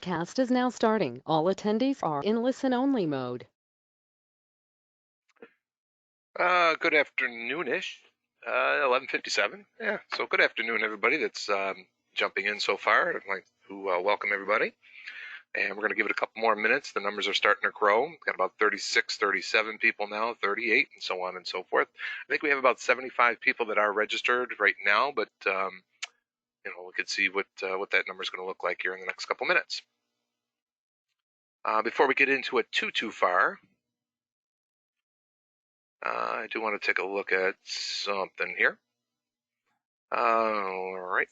broadcast is now starting. All attendees are in listen-only mode. Good afternoon-ish. 11:57. Yeah, so good afternoon, everybody that's jumping in so far. I'd like to welcome everybody. And we're going to give it a couple more minutes. The numbers are starting to grow. We've got about 36, 37 people now, 38, and so on and so forth. I think we have about 75 people that are registered right now, but we could see what that number is going to look like here in the next couple minutes. Before we get into it too far, I do want to take a look at something here. All right.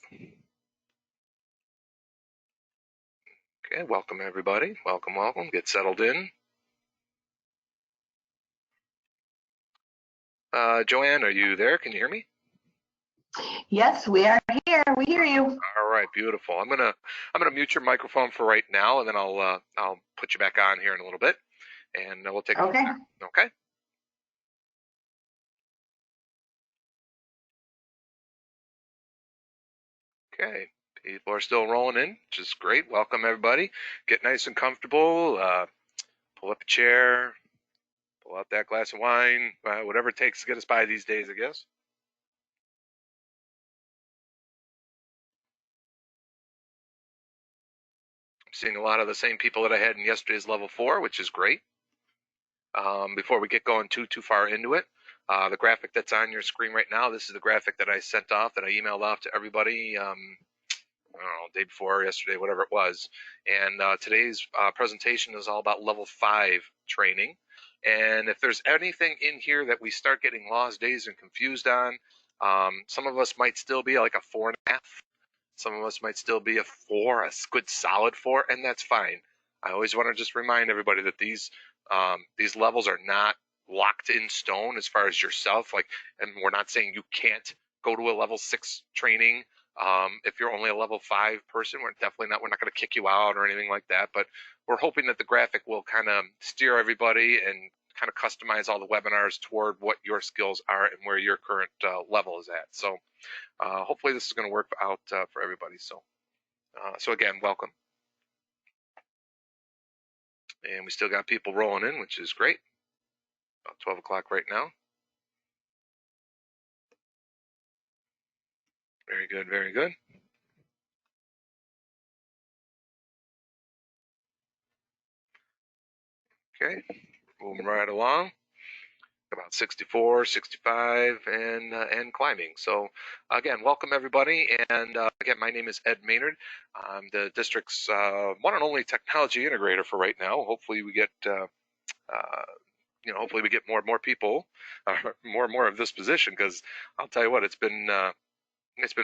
Okay, welcome everybody. Welcome. Get settled in. Joanne, are you there? Can you hear me? Yes, we are here. We hear you. All right, beautiful. I'm gonna mute your microphone for right now, and then I'll put you back on here in a little bit, and we'll take it from there. Okay. Okay. People are still rolling in, which is great. Welcome everybody. Get nice and comfortable. Pull up a chair. Pull out that glass of wine. Whatever it takes to get us by these days, I guess. I'm seeing a lot of the same people that I had in yesterday's level 4, which is great. Before we get going too far into it, the graphic that's on your screen right now, this is the graphic that I sent off, that I emailed off to everybody, I don't know, day before, yesterday, whatever it was. And today's presentation is all about level 5 training. And if there's anything in here that we start getting lost, dazed, and confused on, some of us might still be like a 4.5. Some of us might still be a 4, a good solid 4, and that's fine. I always want to just remind everybody that these levels are not locked in stone as far as yourself. And we're not saying you can't go to a level 6 training if you're only a level 5 person. We're not going to kick you out or anything like that. But we're hoping that the graphic will kind of steer everybody and kind of customize all the webinars toward what your skills are and where your current level is at. So hopefully this is going to work out for everybody. So again, welcome. And we still got people rolling in, which is great. About 12 o'clock right now. Very good, very good. Okay, moving right along. About 64, 65, and climbing. So again, welcome everybody. And again, my name is Ed Maynard. I'm the district's one and only technology integrator for right now. Hopefully we get hopefully we get more and more people, more and more of this position, because I'll tell you what, it's been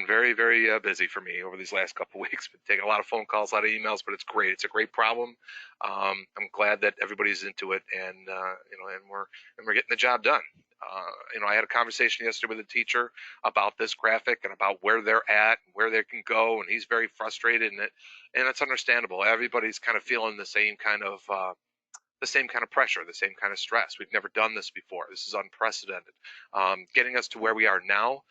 very, very busy for me over these last couple of weeks. Been taking a lot of phone calls, a lot of emails, but it's great. It's a great problem. I'm glad that everybody's into it, and we're getting the job done. I had a conversation yesterday with a teacher about this graphic and about where they're at, where they can go, and he's very frustrated, and it's understandable. Everybody's kind of feeling the same kind of pressure, the same kind of stress. We've never done this before. This is unprecedented. Getting us to where we are now,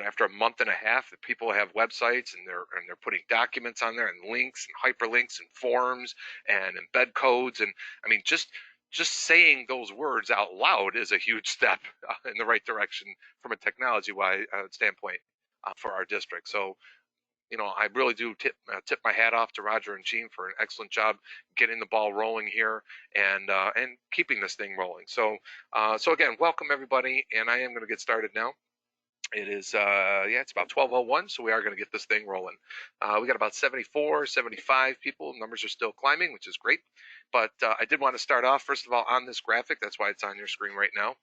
after a month and a half, that people have websites and they're putting documents on there and links and hyperlinks and forms and embed codes. And I mean, just saying those words out loud is a huge step in the right direction from a technology standpoint for our district. So, I really do tip my hat off to Roger and Gene for an excellent job getting the ball rolling here and keeping this thing rolling. So again, welcome everybody, and I am going to get started now. It is, it's about 12:01, so we are going to get this thing rolling. We got about 74, 75 people. Numbers are still climbing, which is great. But I did want to start off, first of all, on this graphic. That's why it's on your screen right now.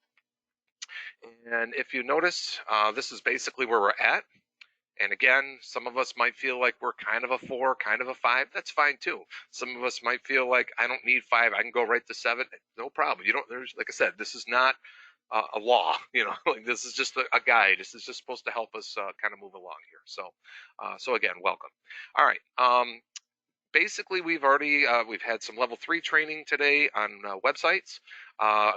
And if you notice, this is basically where we're at. And again, some of us might feel like we're kind of a 4, kind of a 5. That's fine too. Some of us might feel like I don't need 5. I can go right to 7. No problem. Like I said, this is not a law. Like this is just a guide. This is just supposed to help us kind of move along here. So again, welcome. All right. Basically, we've had some level 3 training today on websites.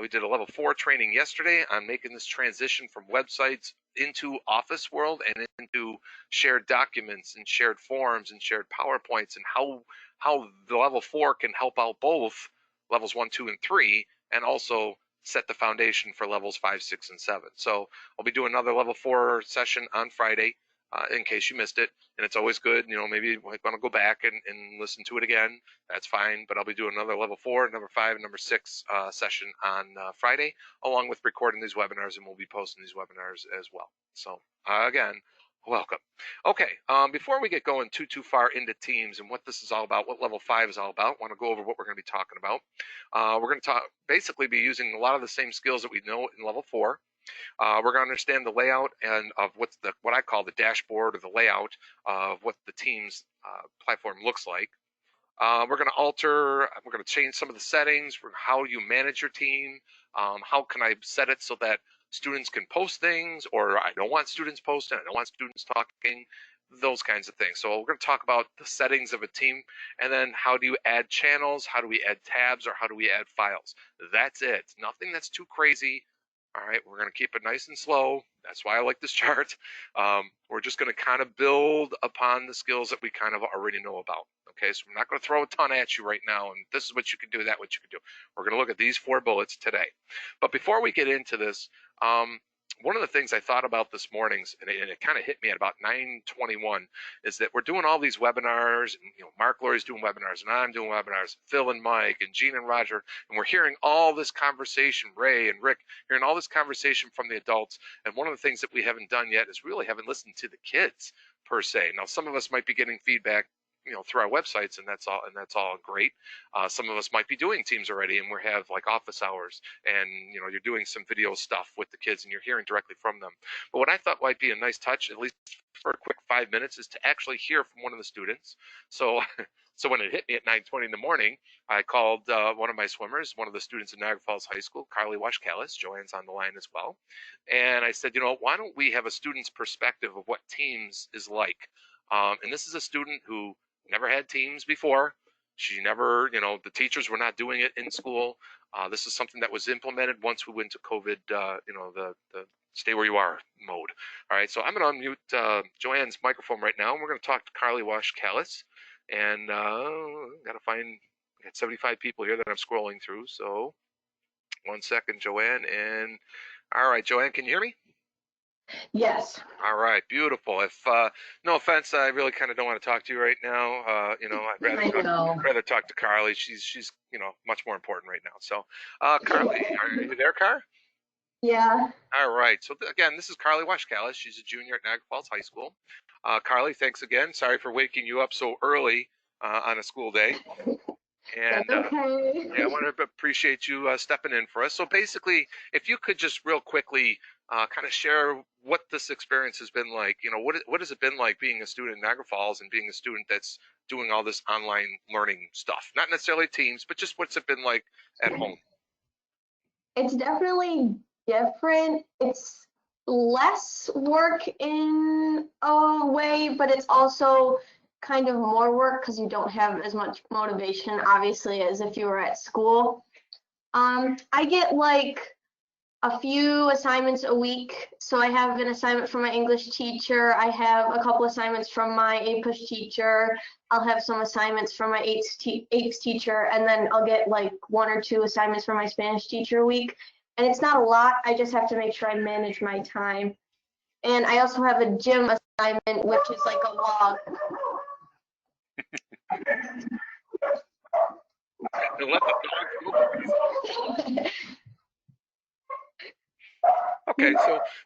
We did a level 4 training yesterday on making this transition from websites into Office World and into shared documents and shared forms and shared PowerPoints, and how the level 4 can help out both levels 1, 2, and 3, and also set the foundation for levels 5, 6, and 7. So I'll be doing another level 4 session on Friday, in case you missed it. And it's always good, maybe you want to go back and listen to it again. That's fine. But I'll be doing another level 4, number 5, and number 6 session on Friday, along with recording these webinars, and we'll be posting these webinars as well. So again, welcome. Okay, before we get going too far into Teams and what this is all about, what level 5 is all about, I want to go over what we're going to be talking about. We're going to basically be using a lot of the same skills that we know in level 4. We're going to understand the layout and of what I call the dashboard, or the layout of what the Teams platform looks like. We're going to change some of the settings for how you manage your team. How can I set it so that students can post things, or I don't want students posting, I don't want students talking, those kinds of things. So we're going to talk about the settings of a team, and then how do you add channels, how do we add tabs, or how do we add files. That's it. Nothing that's too crazy. All right, we're going to keep it nice and slow. That's why I like this chart. We're just going to kind of build upon the skills that we kind of already know about. Okay, so I'm not going to throw a ton at you right now, and this is what you can do, that what you can do. We're going to look at these 4 bullets today. But before we get into this, one of the things I thought about this morning, and it kind of hit me at about 9:21, is that we're doing all these webinars, and Mark Laurie's doing webinars, and I'm doing webinars, Phil and Mike, and Gene and Roger, and we're hearing all this conversation, Ray and Rick, hearing all this conversation from the adults. And one of the things that we haven't done yet is really haven't listened to the kids per se. Now, some of us might be getting feedback through our websites, and that's all great. Some of us might be doing Teams already, and we have like office hours, and you're doing some video stuff with the kids, and you're hearing directly from them. But what I thought might be a nice touch, at least for a quick 5 minutes, is to actually hear from one of the students. So when it hit me at 9:20 in the morning, I called one of my swimmers, one of the students at Niagara Falls High School, Carly Washkalis. Joanne's on the line as well. And I said, why don't we have a student's perspective of what Teams is like? And this is a student who never had Teams before. She never, the teachers were not doing it in school. This is something that was implemented once we went to COVID, the stay where you are mode. All right, so I'm going to unmute Joanne's microphone right now, and we're going to talk to Carly Washkalis. And got 75 people here that I'm scrolling through. So 1 second, Joanne. And all right, Joanne, can you hear me? Yes. All right, beautiful. If no offense, I really kind of don't want to talk to you right now. I'd rather talk to Carly. She's much more important right now. So, Carly, are you there, Car? Yeah. All right. So again, this is Carly Washkalis. She's a junior at Niagara Falls High School. Carly, thanks again. Sorry for waking you up so early on a school day. And That's okay. yeah, I want to appreciate you stepping in for us. So basically, if you could just real quickly kind of share what this experience has been like. What has it been like being a student in Niagara Falls and being a student that's doing all this online learning stuff? Not necessarily Teams, but just what's it been like at home? It's definitely different. It's less work in a way, but it's also kind of more work because you don't have as much motivation, obviously, as if you were at school. I get like a few assignments a week. So I have an assignment from my English teacher. I have a couple assignments from my APUSH teacher. I'll have some assignments from my APES teacher, and then I'll get like 1 or 2 assignments from my Spanish teacher a week. And it's not a lot. I just have to make sure I manage my time. And I also have a gym assignment, which is like a log. Okay,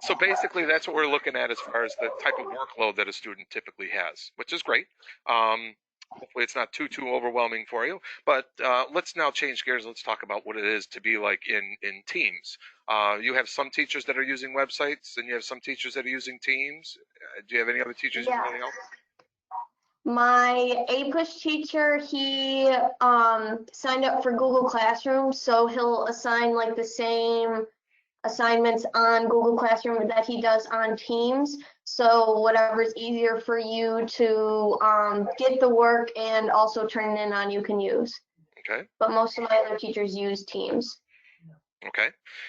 so basically that's what we're looking at as far as the type of workload that a student typically has, which is great. Hopefully it's not too overwhelming for you, but let's now change gears. Let's talk about what it is to be like in Teams. You have some teachers that are using websites, and you have some teachers that are using Teams. Do you have any other teachers using anything else? My APUSH teacher, he signed up for Google Classroom, so he'll assign like the same assignments on Google Classroom that he does on Teams. So whatever's easier for you to get the work and also turn it in on, you can use. Okay. But most of my other teachers use Teams. Okay.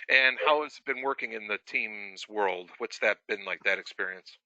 And how has it been working in the Teams world? What's that been like, that experience?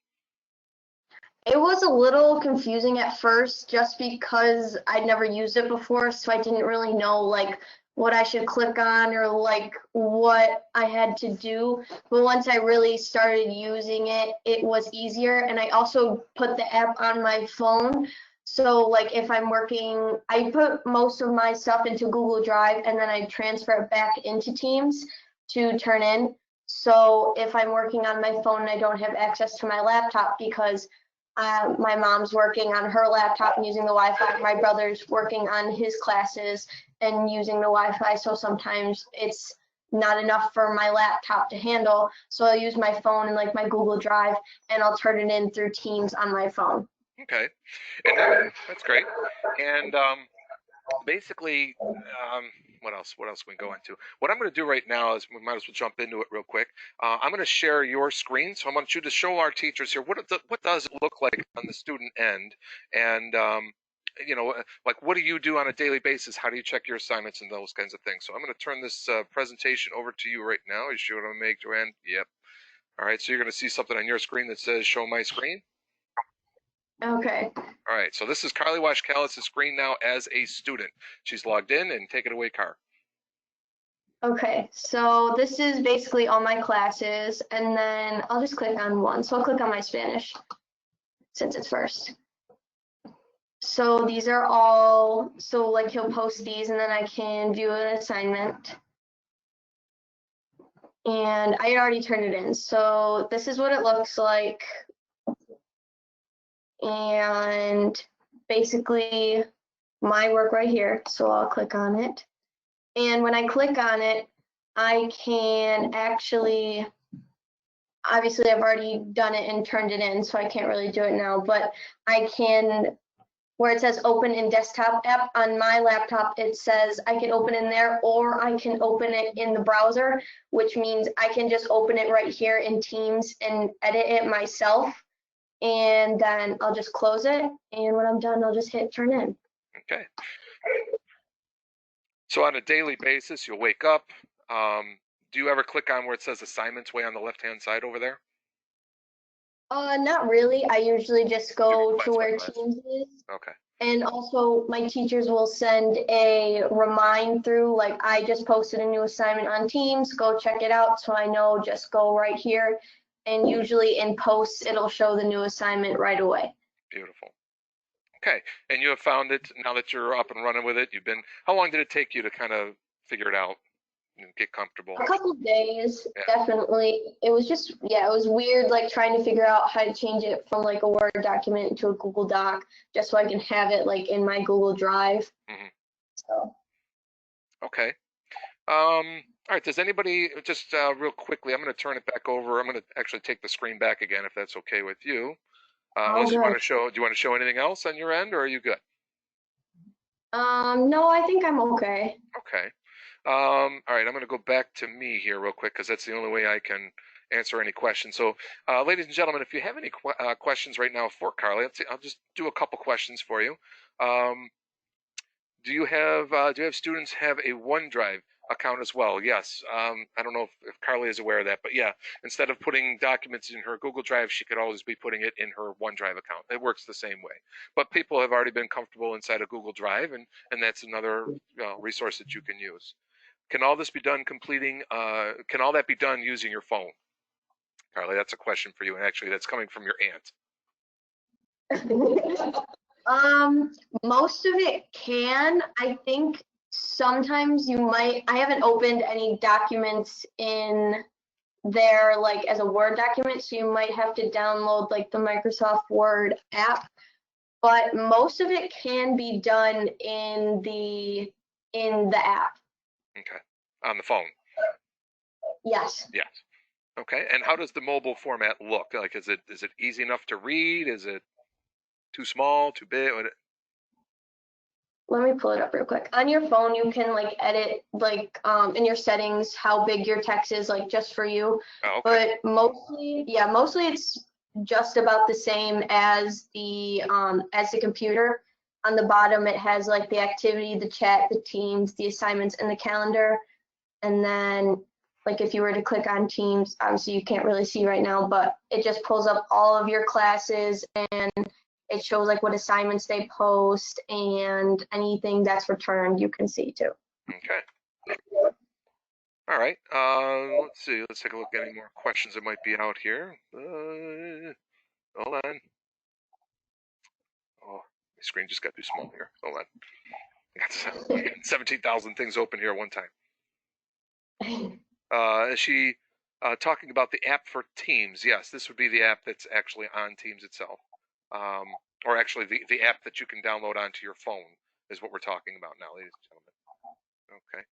It was a little confusing at first just because I'd never used it before, so I didn't really know like what I should click on or like what I had to do. But once I really started using it, it was easier. And I also put the app on my phone. So like if I'm working, I put most of my stuff into Google Drive and then I transfer it back into Teams to turn in. So if I'm working on my phone, I don't have access to my laptop because my mom's working on her laptop and using the Wi-Fi. My brother's working on his classes and using the Wi-Fi. So sometimes it's not enough for my laptop to handle. So I'll use my phone and like my Google Drive and I'll turn it in through Teams on my phone. Okay. And that's great. And basically, what else can we go into? What I'm going to do right now is we might as well jump into it real quick. I'm going to share your screen, so I want you to show our teachers here what does it look like on the student end, and you know, like what do you do on a daily basis? How do you check your assignments and those kinds of things? So I'm going to turn this presentation over to you right now. You sure what I'm going to make, Joanne? Yep. All right. So you're going to see something on your screen that says "Show my screen." Okay. All right, so this is Carly Washkalis' screen now as a student. She's logged in, and take it away, Car. Okay, so this is basically all my classes, and then I'll just click on one. So I'll click on my Spanish since it's first. So these are all, so like he'll post these and then I can view an assignment. And I already turned it in. So this is what it looks like. And basically my work right here. So I'll click on it. And when I click on it, I can actually, obviously I've already done it and turned it in, so I can't really do it now, but I can, where it says open in desktop app on my laptop, it says I can open in there or I can open it in the browser, which means I can just open it right here in Teams and edit it myself. And then I'll just close it. And when I'm done, I'll just hit turn in. Okay. So on a daily basis, you'll wake up. Do you ever click on where it says assignments way on the left-hand side over there? Not really. I usually just go to where Teams is. Okay. And also my teachers will send a remind through, like I just posted a new assignment on Teams, go check it out. So I know just go right here. And usually in posts, it'll show the new assignment right away. Beautiful. Okay. And you have found it now that you're up and running with it. How long did it take you to kind of figure it out and get comfortable? A couple of days, definitely. It was just, it was weird, like trying to figure out how to change it from like a Word document to a Google Doc, just so I can have it like in my Google Drive. Mm-hmm. So. Okay. All right. Does anybody just real quickly? I'm going to turn it back over. I'm going to actually take the screen back again, if that's okay with you. Unless you want to show. Do you want to show anything else on your end, or are you good? No, I think I'm okay. Okay. All right, I'm going to go back to me here real quick because that's the only way I can answer any questions. So, ladies and gentlemen, if you have any questions right now for Carly, I'll just do a couple questions for you. Do you have students have a OneDrive account as well? Yes. I don't know if Carly is aware of that, but yeah, instead of putting documents in her Google Drive, she could always be putting it in her OneDrive account. It works the same way. But people have already been comfortable inside of Google Drive, and that's another resource that you can use. Can all this be done can all that be done using your phone? Carly, that's a question for you, and actually that's coming from your aunt. Most of it can. I think sometimes you might, I haven't opened any documents in there like as a Word document, so you might have to download like the Microsoft Word app, but most of it can be done in the app. Okay. On the phone? Yes. Yes. Okay. And how does the mobile format look? Like, is it easy enough to read? Is it too small, too big? Let me pull it up real quick. On your phone, you can like edit like in your settings how big your text is, like just for you. Oh, okay. But mostly it's just about the same as the computer. On the bottom, it has like the activity, the chat, the teams, the assignments, and the calendar. and then like if you were to click on Teams, obviously you can't really see right now, but it just pulls up all of your classes and it shows like what assignments they post and anything that's returned you can see too. Okay. All right. Let's see. Let's take a look at any more questions that might be out here. Hold on. Oh, my screen just got too small here. Hold on. I got 17,000 things open here at one time. Is she talking about the app for Teams? Yes, this would be the app that's actually on Teams itself. Or actually the app that you can download onto your phone is what we're talking about now, ladies and gentlemen. Okay.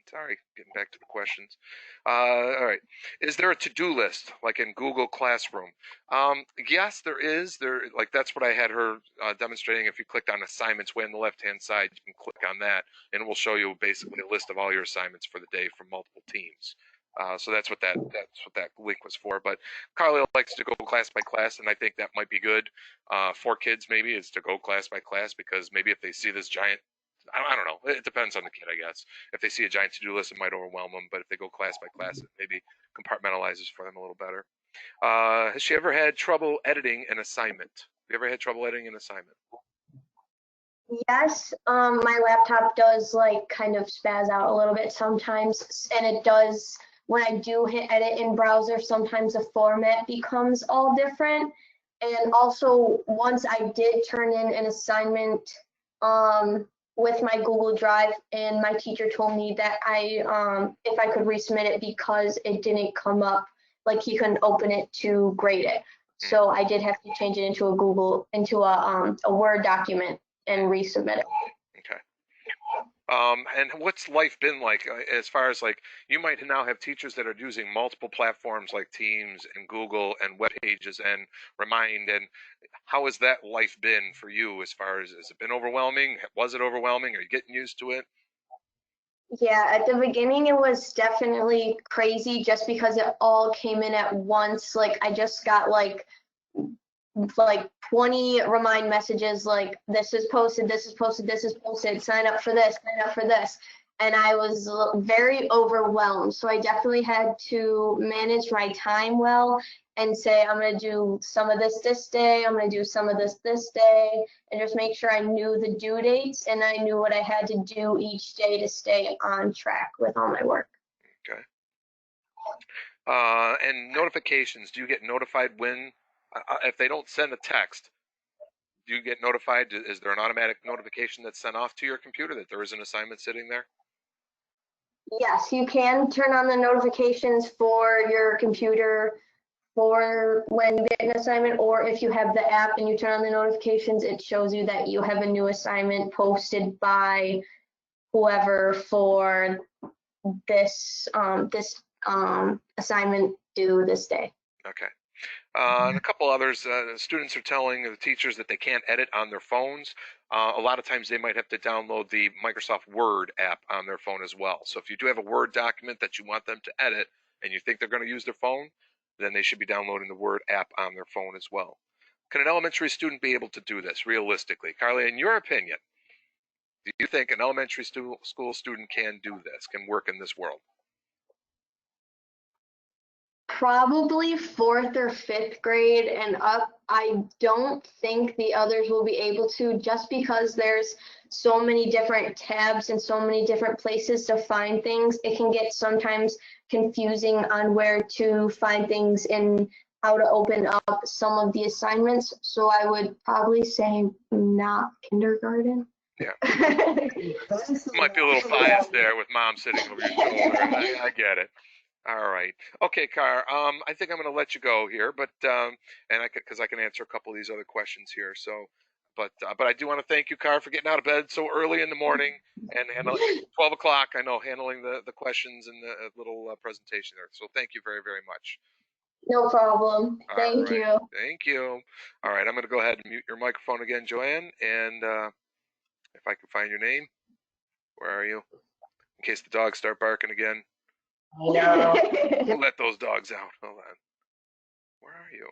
Sorry, getting back to the questions. All right. Is there a to-do list like in Google Classroom? Yes, there is. Like that's what I had her demonstrating. If you clicked on assignments way on the left-hand side, you can click on that, and it will show you basically a list of all your assignments for the day from multiple teams. So that's what that link was for. But Carly likes to go class by class, and I think that might be good for kids. Maybe is to go class by class because maybe if they see this giant, I don't know. It depends on the kid, I guess. If they see a giant to-do list, it might overwhelm them. But if they go class by class, it maybe compartmentalizes for them a little better. Has she ever had trouble editing an assignment? Have you ever had trouble editing an assignment? Yes, my laptop does like kind of spaz out a little bit sometimes, and it does when I do hit edit in browser, sometimes the format becomes all different. And also once I did turn in an assignment with my Google Drive, and my teacher told me that if I could resubmit it because it didn't come up, like he couldn't open it to grade it. So I did have to change it into a Word document and resubmit it. Okay. And what's life been like as far as like you might now have teachers that are using multiple platforms like Teams and Google and web pages and Remind, and how has that life been for you as far as has it been overwhelming? Was it overwhelming? Are you getting used to it? Yeah, at the beginning it was definitely crazy just because it all came in at once. Like I just got like 20 remind messages like this is posted, this is posted, this is posted, sign up for this, sign up for this. And I was very overwhelmed. So I definitely had to manage my time well and say, I'm going to do some of this day, I'm going to do some of this day, and just make sure I knew the due dates and I knew what I had to do each day to stay on track with all my work. Okay. And notifications, do you get notified when, if they don't send a text, do you get notified? Is there an automatic notification that's sent off to your computer that there is an assignment sitting there? Yes, you can turn on the notifications for your computer for when you get an assignment, or if you have the app and you turn on the notifications, it shows you that you have a new assignment posted by whoever for this assignment due this day. Okay. And a couple others, students are telling the teachers that they can't edit on their phones. A lot of times they might have to download the Microsoft Word app on their phone as well. So if you do have a Word document that you want them to edit and you think they're going to use their phone, then they should be downloading the Word app on their phone as well. Can an elementary student be able to do this realistically? Carly, in your opinion, do you think an elementary school student can do this, can work in this world? Probably 4th or 5th grade and up. I don't think the others will be able to, just because there's so many different tabs and so many different places to find things. It can get sometimes confusing on where to find things and how to open up some of the assignments. So I would probably say not kindergarten. Yeah. Might be a little biased there with mom sitting over your shoulder. I get it. All right. Okay, Car. I think I'm going to let you go here, but because I can answer a couple of these other questions here. So, but I do want to thank you, Car, for getting out of bed so early in the morning and handling 12 o'clock. I know handling the questions and the little presentation there. So thank you very, very much. No problem. Thank you. Thank you. All right. I'm going to go ahead and mute your microphone again, Joanne, and if I can find your name, where are you? In case the dogs start barking again. No. We'll let those dogs out. Hold on. Where are you?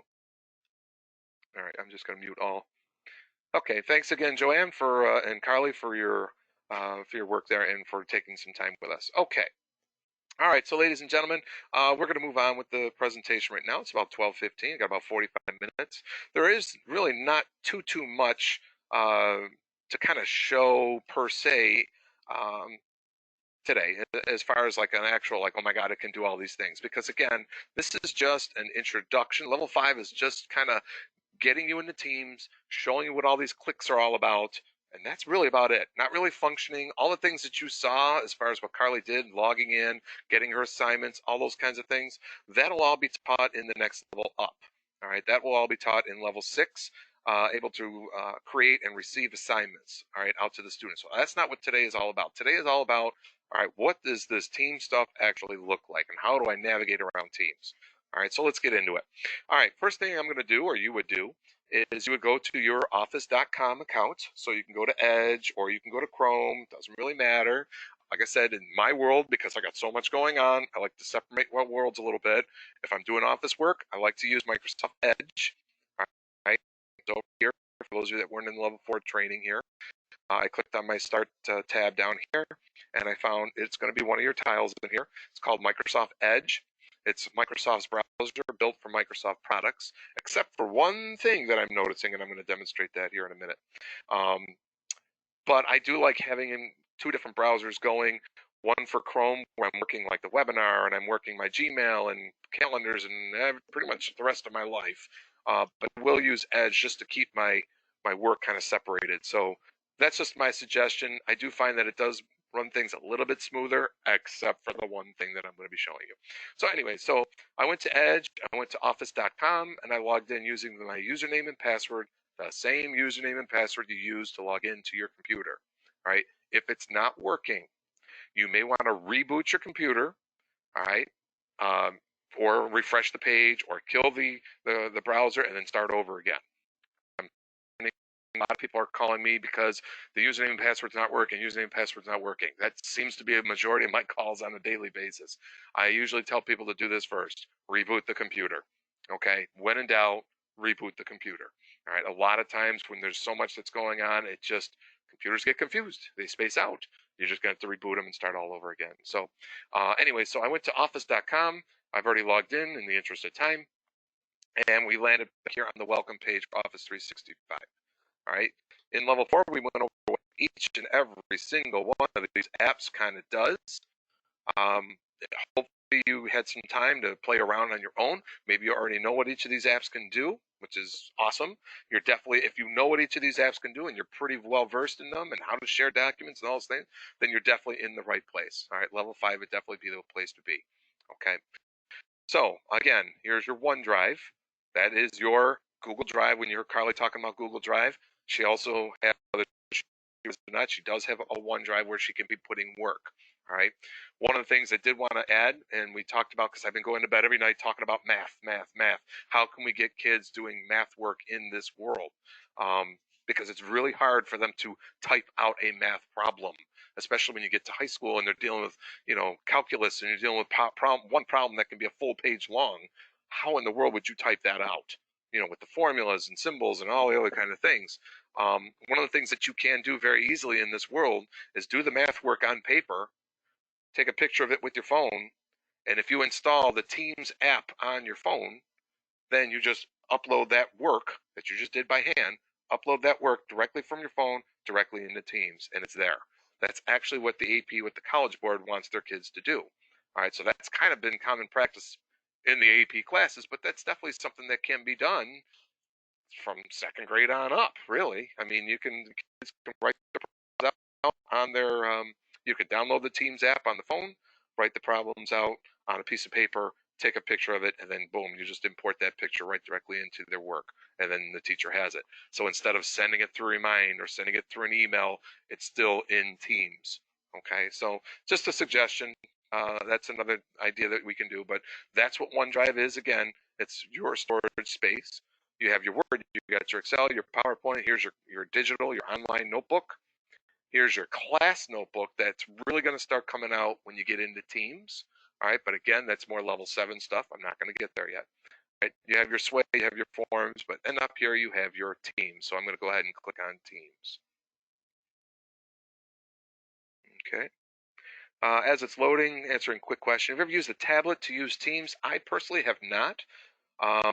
All right, I'm just going to mute all. Okay, thanks again, Joanne, and Carly for your for your work there and for taking some time with us. Okay. All right, so ladies and gentlemen, we're going to move on with the presentation right now. It's about 12:15. Got about 45 minutes. There is really not too much to kind of show per se um, today, as far as like an actual like, oh my God, it can do all these things. Because again, this is just an introduction. Level 5 is just kind of getting you into Teams, showing you what all these clicks are all about, and that's really about it. Not really functioning. All the things that you saw as far as what Carly did, logging in, getting her assignments, all those kinds of things, that'll all be taught in the next level up. All right, that will all be taught in level 6, able to create and receive assignments, all right, out to the students. So that's not what today is all about. Today is all about, all right, what does this team stuff actually look like, and how do I navigate around Teams? All right, so let's get into it. All right, first thing I'm going to do, or you would do, is you would go to your office.com account. So you can go to Edge or you can go to Chrome, doesn't really matter. Like I said, in my world, because I got so much going on, I like to separate my worlds a little bit. If I'm doing office work, I like to use Microsoft Edge. All right, so here, for those of you that weren't in level 4 training here, I clicked on my Start tab down here, and I found it's going to be one of your tiles in here. It's called Microsoft Edge. It's Microsoft's browser built for Microsoft products, except for one thing that I'm noticing, and I'm going to demonstrate that here in a minute. But I do like having 2 different browsers going, one for Chrome where I'm working like the webinar and I'm working my Gmail and calendars and pretty much the rest of my life. But I will use Edge just to keep my work kind of separated. So that's just my suggestion. I do find that it does run things a little bit smoother, except for the one thing that I'm going to be showing you. So anyway, so I went to Edge, I went to office.com, and I logged in using my username and password, the same username and password you use to log into your computer, right? If it's not working, you may want to reboot your computer, all right? Or refresh the page or kill the browser and then start over again. A lot of people are calling me because the username and password's not working, username and password's not working. That seems to be a majority of my calls on a daily basis. I usually tell people to do this first. Reboot the computer, okay? When in doubt, reboot the computer, all right? A lot of times when there's so much that's going on, it just, computers get confused. They space out. You're just going to have to reboot them and start all over again. So anyway, so I went to office.com. I've already logged in the interest of time. And we landed here on the welcome page for Office 365. All right. In level 4, we went over what each and every single one of these apps kind of does. Hopefully you had some time to play around on your own. Maybe you already know what each of these apps can do, which is awesome. You're definitely, if you know what each of these apps can do and you're pretty well versed in them and how to share documents and all those things, then you're definitely in the right place. All right. Level 5 would definitely be the place to be. Okay. So again, here's your OneDrive. That is your Google Drive. When you hear Carly talking about Google Drive, she also has she does have a OneDrive where she can be putting work. All right. One of the things I did want to add, and we talked about, because I've been going to bed every night talking about math. How can we get kids doing math work in this world? Because it's really hard for them to type out a math problem, especially when you get to high school and they're dealing with, calculus, and you're dealing with one problem that can be a full page long. How in the world would you type that out? With the formulas and symbols and all the other kind of things. One of the things that you can do very easily in this world is do the math work on paper, take a picture of it with your phone, and if you install the Teams app on your phone, then you just upload that work that you just did by hand, upload that work directly from your phone, directly into Teams, and it's there. That's actually what the AP with the College Board wants their kids to do. All right, so that's kind of been common practice in the AP classes, but that's definitely something that can be done from 2nd grade on up, really. I mean, kids can write the problems out on their, you can download the Teams app on the phone, write the problems out on a piece of paper, take a picture of it, and then boom, you just import that picture right directly into their work, and then the teacher has it. So instead of sending it through Remind or sending it through an email, it's still in Teams. Okay, so just a suggestion. That's another idea that we can do, but that's what OneDrive is. Again, it's your storage space. You have your Word, you got your Excel, your PowerPoint. Here's your digital, your online notebook. Here's your class notebook that's really going to start coming out when you get into Teams. All right, but again, that's more level 7 stuff. I'm not going to get there yet. Right? You have your Sway, you have your Forms, but then up here you have your Teams. So I'm going to go ahead and click on Teams. Okay. As it's loading, answering quick question. Have you ever used a tablet to use Teams? I personally have not. I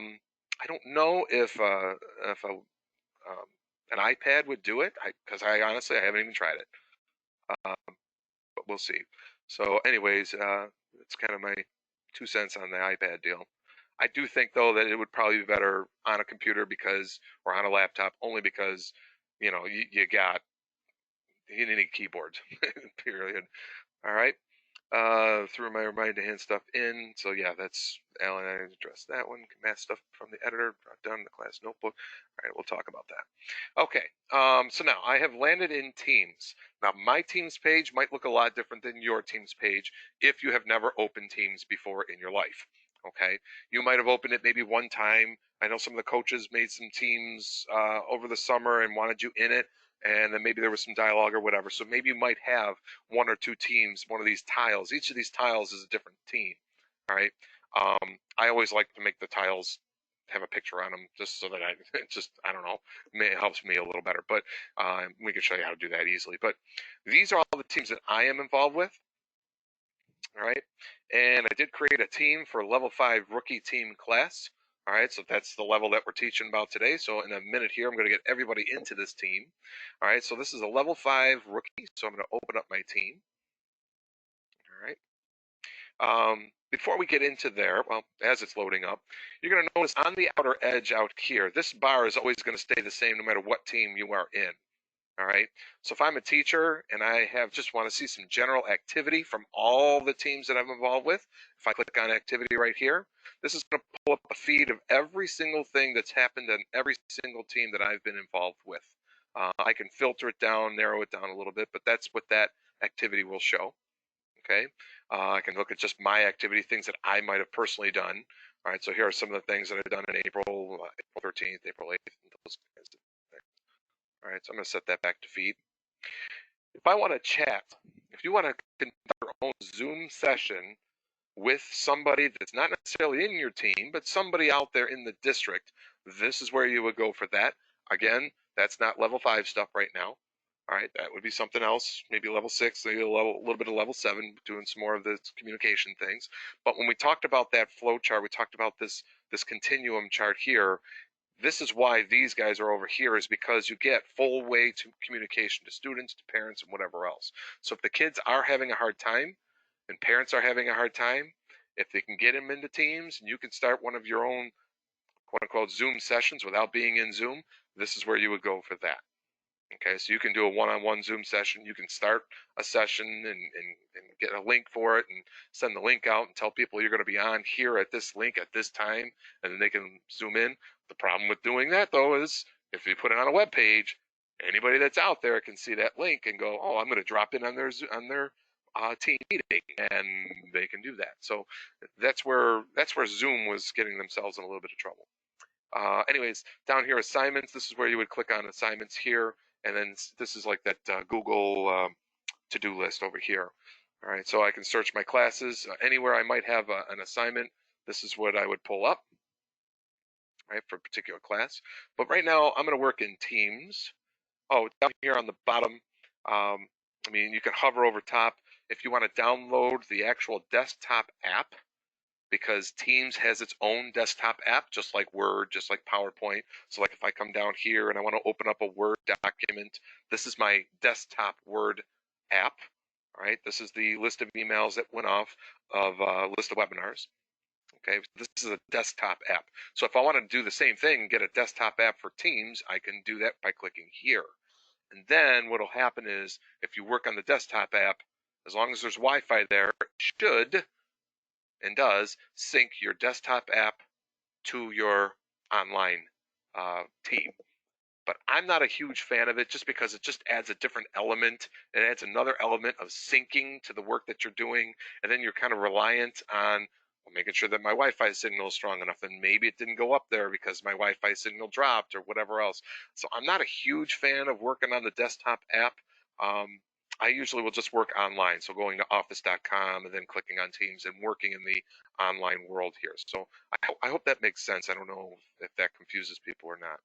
don't know if an iPad would do it, because I honestly I haven't even tried it. But we'll see. So, anyways, it's kind of my 2 cents on the iPad deal. I do think though that it would probably be better on a computer or on a laptop, only because you need keyboards. Period. All right. Through my remind to hand stuff in. So yeah, that's Alan. I addressed that one. Math stuff from the editor brought down in the class notebook. All right, we'll talk about that. Okay. So now I have landed in Teams. Now my Teams page might look a lot different than your Teams page if you have never opened Teams before in your life. Okay. You might have opened it maybe one time. I know some of the coaches made some Teams over the summer and wanted you in it, and then maybe there was some dialogue or whatever. So maybe you might have one or two teams, one of these tiles. Each of these tiles is a different team. All right. I always like to make the tiles have a picture on them just so that I don't know, it helps me a little better. But we can show you how to do that easily. But these are all the teams that I am involved with. All right. And I did create a team for level 5 rookie team class. All right, so that's the level that we're teaching about today. So in a minute here, I'm going to get everybody into this team. All right, so this is a level 5 rookie. So I'm going to open up my team. All right. Before we get into there, well, as it's loading up, you're going to notice on the outer edge out here, this bar is always going to stay the same no matter what team you are in. All right. So if I'm a teacher and I just want to see some general activity from all the teams that I'm involved with, if I click on activity right here, this is going to pull up a feed of every single thing that's happened on every single team that I've been involved with. I can filter it down, narrow it down a little bit, but that's what that activity will show. Okay. I can look at just my activity, things that I might have personally done. All right. So here are some of the things that I've done in April 13th, April 8th, and those kinds of things. All right. So I'm going to set that back to feed. If I want to chat, if you want to conduct your own Zoom session with somebody that's not necessarily in your team, but somebody out there in the district, this is where you would go for that. Again, that's not level 5 stuff right now. All right, that would be something else, maybe level 6, maybe a little bit of level 7, doing some more of the communication things. But when we talked about that flow chart, we talked about this continuum chart here. This is why these guys are over here, is because you get full way to communication to students, to parents, and whatever else. So if the kids are having a hard time and parents are having a hard time, if they can get them into Teams and you can start one of your own quote unquote Zoom sessions without being in Zoom, this is where you would go for that. Okay, so you can do a one-on-one Zoom session. You can start a session and get a link for it and send the link out and tell people you're going to be on here at this link at this time, and then they can Zoom in. The problem with doing that, though, is if you put it on a web page, anybody that's out there can see that link and go, oh, I'm going to drop in on their team meeting, and they can do that. So that's where Zoom was getting themselves in a little bit of trouble. Anyways, down here, assignments, this is where you would click on assignments here. And then this is like that Google to-do list over here. All right, so I can search my classes. Anywhere I might have an assignment, this is what I would pull up, right, for a particular class. But right now, I'm going to work in Teams. Oh, down here on the bottom, I mean, you can hover over top. If you want to download the actual desktop app, because Teams has its own desktop app, just like Word, just like PowerPoint. So like if I come down here and I want to open up a Word document, this is my desktop Word app. All right, this is the list of emails that went off of a list of webinars. Okay, this is a desktop app. So if I want to do the same thing, get a desktop app for Teams, I can do that by clicking here. And then what will happen is if you work on the desktop app, as long as there's Wi-Fi there, it should and does sync your desktop app to your online team. But I'm not a huge fan of it just because it just adds a different element. It adds another element of syncing to the work that you're doing. And then you're kind of reliant on making sure that my Wi-Fi signal is strong enough. And maybe it didn't go up there because my Wi-Fi signal dropped or whatever else. So I'm not a huge fan of working on the desktop app. I usually will just work online, so going to office.com and then clicking on Teams and working in the online world here. So I hope that makes sense. I don't know if that confuses people or not.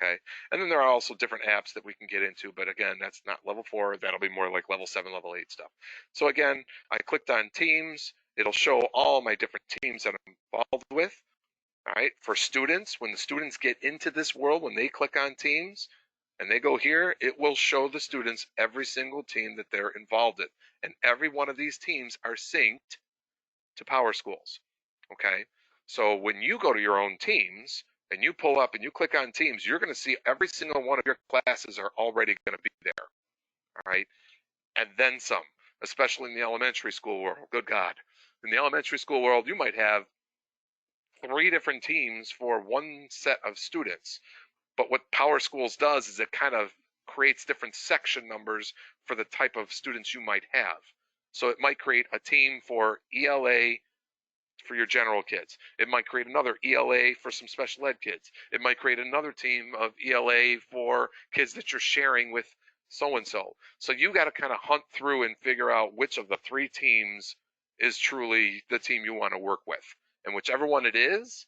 Okay. And then there are also different apps that we can get into, but again, that's not level 4. That'll be more like level 7, level 8 stuff. So again, I clicked on teams. It'll show all my different teams that I'm involved with. All right. For students, when the students get into this world, when they click on teams and they go here, it will show the students every single team that they're involved in. And every one of these teams are synced to Power Schools. Okay. So when you go to your own teams, and you pull up and you click on teams, you're going to see every single one of your classes are already going to be there. All right. And then some, especially in the elementary school world. Good God. In the elementary school world, you might have 3 different teams for one set of students. But what Power Schools does is it kind of creates different section numbers for the type of students you might have. So it might create a team for ELA for your general kids. It might create another ELA for some special ed kids. It might create another team of ELA for kids that you're sharing with so-and-so. So you got to kind of hunt through and figure out which of the 3 teams is truly the team you want to work with. And whichever one it is,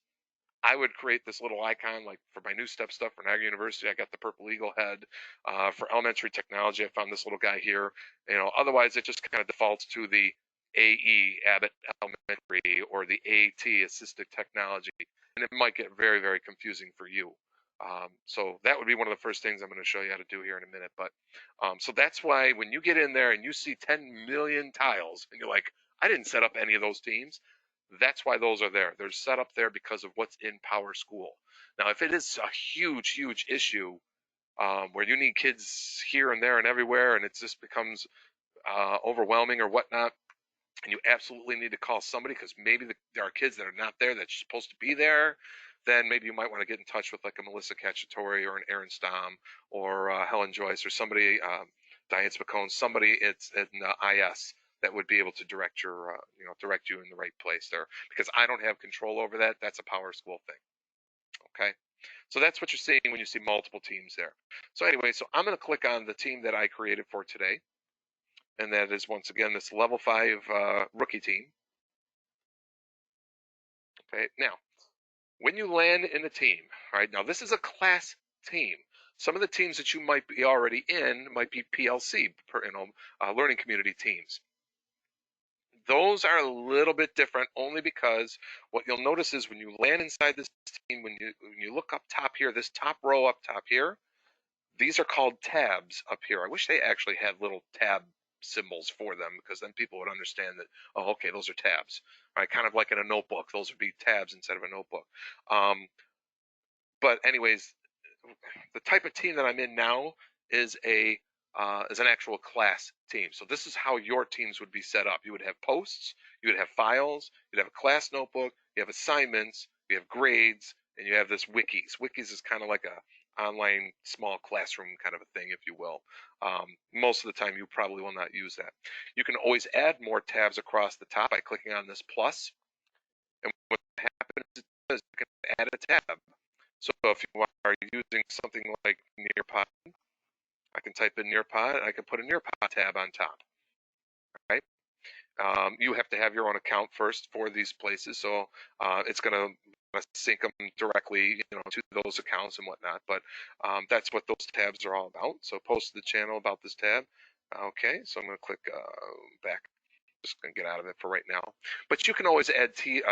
I would create this little icon, like for my New Step stuff for Niagara University, I got the purple eagle head. For elementary technology, I found this little guy here. Otherwise it just kind of defaults to the AE, Abbott Elementary, or the AT, Assistive Technology, and it might get very, very confusing for you. So that would be one of the first things I'm going to show you how to do here in a minute. But so that's why when you get in there and you see 10 million tiles, and you're like, I didn't set up any of those teams. That's why those are there. They're set up there because of what's in Power School. Now, if it is a huge, huge issue where you need kids here and there and everywhere, and it just becomes overwhelming or whatnot, and you absolutely need to call somebody because maybe there are kids that are not there that's supposed to be there, then maybe you might want to get in touch with like a Melissa Cacciatore or an Aaron Stom or Helen Joyce or somebody, Diane Spicone, somebody it's in IS that would be able to direct direct you in the right place there, because I don't have control over that. That's a Power School thing. Okay. So that's what you're seeing when you see multiple teams there. So anyway, so I'm going to click on the team that I created for today. And that is, once again, this level 5 rookie team. Okay, now, when you land in a team, all right, now this is a class team. Some of the teams that you might be already in might be PLC, learning community teams. Those are a little bit different only because what you'll notice is when you land inside this team, when you look up top here, this top row up top here, these are called tabs up here. I wish they actually had little tab symbols for them, because then people would understand that, oh, okay, those are tabs. All right, kind of like in a notebook, those would be tabs instead of a notebook. But anyways, the type of team that I'm in now is an actual class team. So this is how your teams would be set up. You would have posts, you would have files, you'd have a class notebook, you have assignments, you have grades, and you have this wikis. Wikis is kind of like a online small classroom kind of a thing, if you will. Most of the time you probably will not use that. You can always add more tabs across the top by clicking on this plus. And what happens is you can add a tab. So if you are using something like Nearpod, I can type in Nearpod, and I can put a Nearpod tab on top. Right? You have to have your own account first for these places, so it's going to sync them directly, to those accounts and whatnot. But that's what those tabs are all about. So post to the channel about this tab. Okay, so I'm going to click back. Just going to get out of it for right now. But you can always add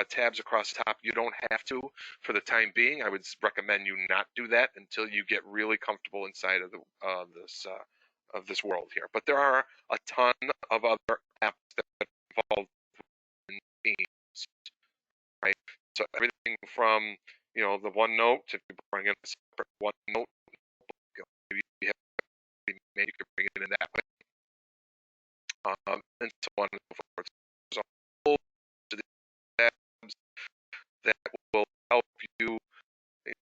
tabs across the top. You don't have to for the time being. I would recommend you not do that until you get really comfortable inside of this world here. But there are a ton of other apps that involve in teams, right? So everything from the OneNote, if you bring in a separate OneNote, maybe you can bring it in that way, and so on and so forth. There's a whole bunch of tabs that will help you.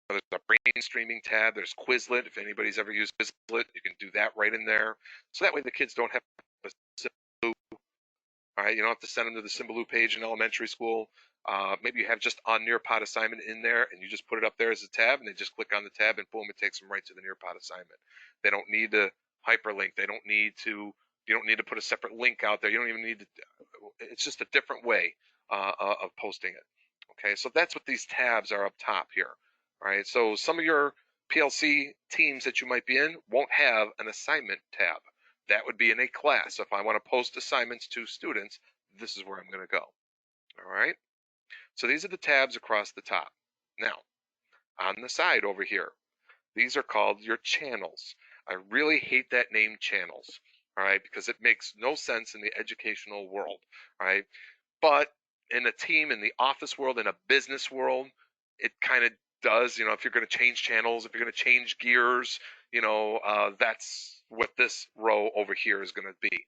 There's a brain streaming tab. There's Quizlet. If anybody's ever used Quizlet, you can do that right in there. So that way the kids don't have to Symbaloo. All right, you don't have to send them to the Symbaloo page in elementary school. Maybe you have just a Nearpod assignment in there, and you just put it up there as a tab, and they just click on the tab, and boom, it takes them right to the Nearpod assignment. They don't need to hyperlink. They don't need to. You don't need to put a separate link out there. You don't even need to. It's just a different way of posting it. Okay, so that's what these tabs are up top here. All right, so some of your PLC teams that you might be in won't have an assignment tab. That would be in a class. So if I want to post assignments to students, this is where I'm going to go. All right. So these are the tabs across the top. Now, on the side over here, these are called your channels. I really hate that name channels, all right, because it makes no sense in the educational world, all right? But in a team, in the office world, in a business world, it kind of does. If you're going to change channels, if you're going to change gears, that's what this row over here is going to be.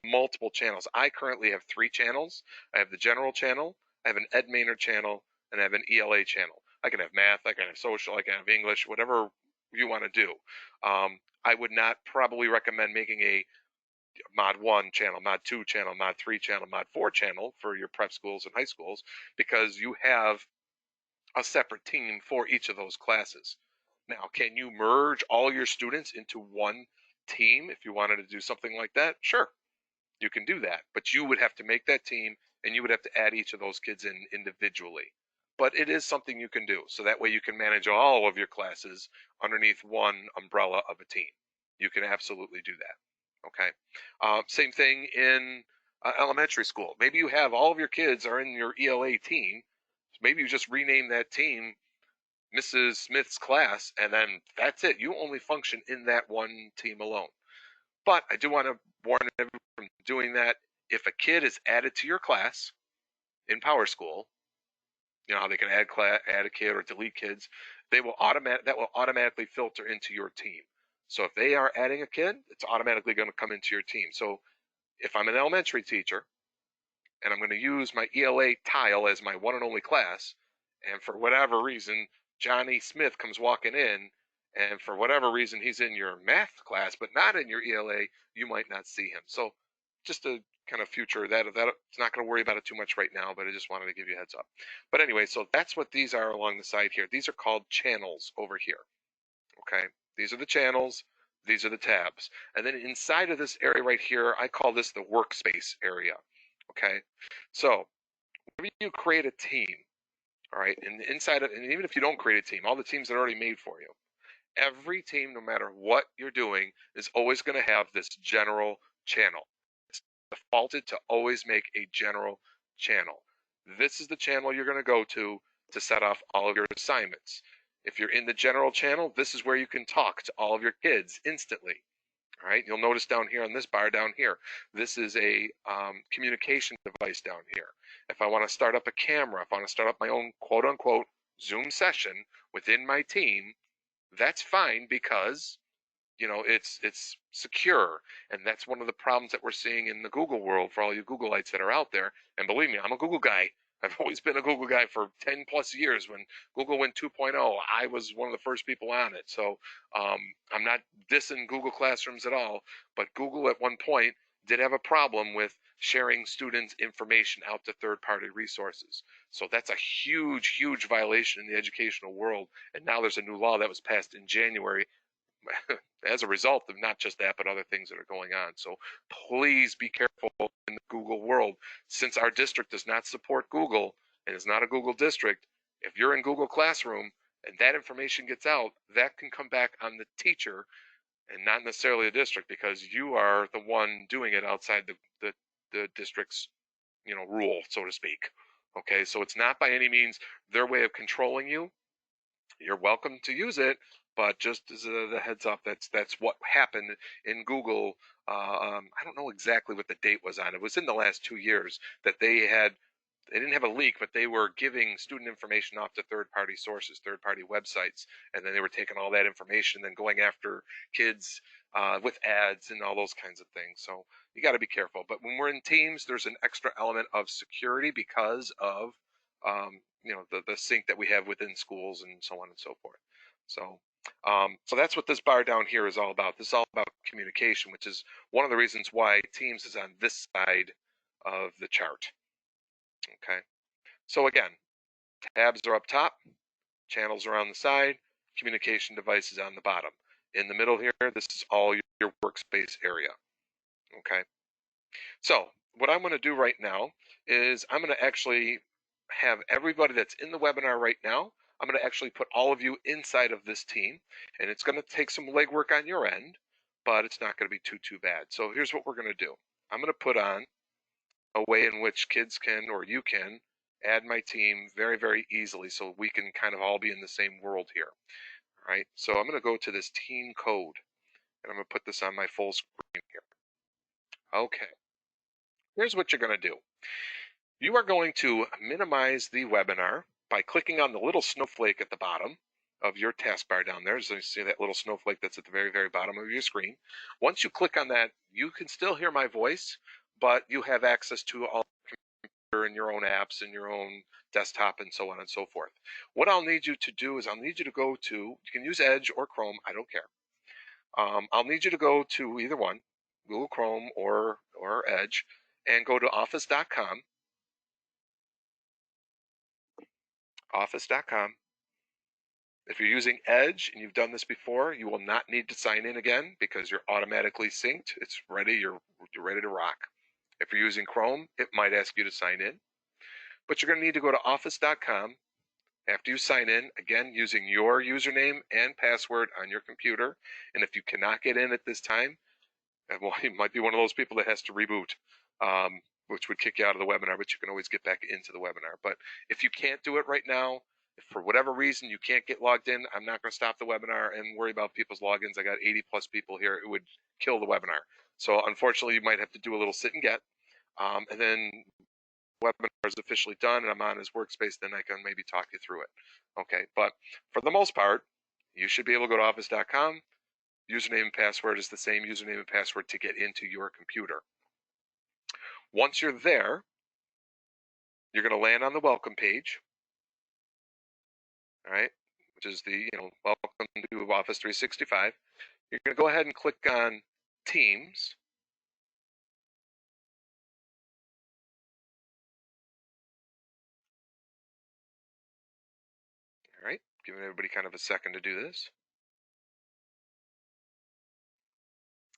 Multiple channels. I currently have 3 channels. I have the general channel, I have an Ed Maynard channel, and I have an ELA channel. I can have math, I can have social, I can have English, whatever you want to do. I would not probably recommend making a Mod 1 channel, Mod 2 channel, Mod 3 channel, Mod 4 channel for your prep schools and high schools, because you have a separate team for each of those classes. Now, can you merge all your students into one team if you wanted to do something like that? Sure, you can do that, but you would have to make that team and you would have to add each of those kids in individually. But it is something you can do. So that way you can manage all of your classes underneath one umbrella of a team. You can absolutely do that. Okay. Same thing in elementary school. Maybe you have all of your kids are in your ELA team. Maybe you just rename that team Mrs. Smith's class, and then that's it. You only function in that one team alone. But I do want to warn everyone from doing that. If a kid is added to your class in PowerSchool, you know how they can add a kid or delete kids, that will automatically filter into your team. So if they are adding a kid, it's automatically going to come into your team. So if I'm an elementary teacher and I'm going to use my ELA tile as my one and only class, and for whatever reason Johnny Smith comes walking in, and for whatever reason he's in your math class but not in your ELA, you might not see him. So just a kind of future that it's not going to worry about it too much right now, but I just wanted to give you a heads up. But anyway, so that's what these are along the side here. These are called channels over here. Okay, these are the channels, these are the tabs, and then inside of this area right here, I call this the workspace area. Okay, so whenever you create a team, all right, and inside of, and even if you don't create a team, all the teams that are already made for you, every team, no matter what you're doing, is always going to have this general channel. It's defaulted to always make a general channel. This is the channel you're going to go to set off all of your assignments. If you're in the general channel, this is where you can talk to all of your kids instantly. All right, you'll notice down here on this bar down here, this is a communication device down here. If I want to start up a camera, if I want to start up my own quote unquote Zoom session within my team, that's fine because it's secure. And that's one of the problems that we're seeing in the Google world for all you Googleites that are out there. And believe me, I'm a Google guy. I've always been a Google guy for 10 plus years. When Google went 2.0, I was one of the first people on it. So I'm not dissing Google Classrooms at all, but Google at one point did have a problem with sharing students' information out to third-party resources. So that's a huge, huge violation in the educational world. And now there's a new law that was passed in January as a result of not just that, but other things that are going on. So please be careful in the Google world. Since our district does not support Google and is not a Google district, if you're in Google Classroom and that information gets out, that can come back on the teacher and not necessarily the district, because you are the one doing it outside the district's rule, so to speak. Okay, so it's not by any means their way of controlling you. You're welcome to use it, but just as the heads up, that's what happened in Google. I don't know exactly what the date was on. It was in the last 2 years that they didn't have a leak, but they were giving student information off to third-party sources, third-party websites, and then they were taking all that information and going after kids with ads and all those kinds of things. So you got to be careful. But when we're in teams, there's an extra element of security because of the sync that we have within schools and so on and so forth. So that's what this bar down here is all about. This is all about communication, which is one of the reasons why Teams is on this side of the chart. Okay, so again, tabs are up top, channels are on the side, communication devices on the bottom. In the middle here, this is all your workspace area. Okay, so what I'm going to do right now is I'm going to actually have everybody that's in the webinar right now, I'm going to actually put all of you inside of this team, and it's going to take some legwork on your end, but it's not going to be too bad. So here's what we're going to do. I'm going to put on a way in which kids can, or you can, add my team very easily so we can kind of all be in the same world here. All right, so I'm going to go to this team code, and I'm going to put this on my full screen here. Okay, here's what you're going to do. You are going to minimize the webinar by clicking on the little snowflake at the bottom of your taskbar down there. So you see that little snowflake that's at the very bottom of your screen. Once you click on that, you can still hear my voice, but you have access to all and your own apps and your own desktop and so on and so forth. What I'll need you to do is I'll need you to go to, you can use Edge or Chrome, I don't care. I'll need you to go to either one, Google Chrome or Edge, and go to office.com. Office.com. If you're using Edge and you've done this before, you will not need to sign in again because you're automatically synced. It's ready. You're ready to rock. If you're using Chrome, it might ask you to sign in. But you're going to need to go to office.com after you sign in, again, using your username and password on your computer. And if you cannot get in at this time, well, you might be one of those people that has to reboot, which would kick you out of the webinar, but you can always get back into the webinar. But if you can't do it right now, if for whatever reason you can't get logged in, I'm not going to stop the webinar and worry about people's logins. I got 80 plus people here. It would kill the webinar. So unfortunately, you might have to do a little sit and get. And then webinar is officially done and I'm on his workspace, then I can maybe talk you through it. Okay, but for the most part, you should be able to go to office.com. Username and password is the same username and password to get into your computer. Once you're there, you're going to land on the welcome page, all right, which is the, welcome to Office 365. You're going to go ahead and click on Teams. All right, giving everybody kind of a second to do this.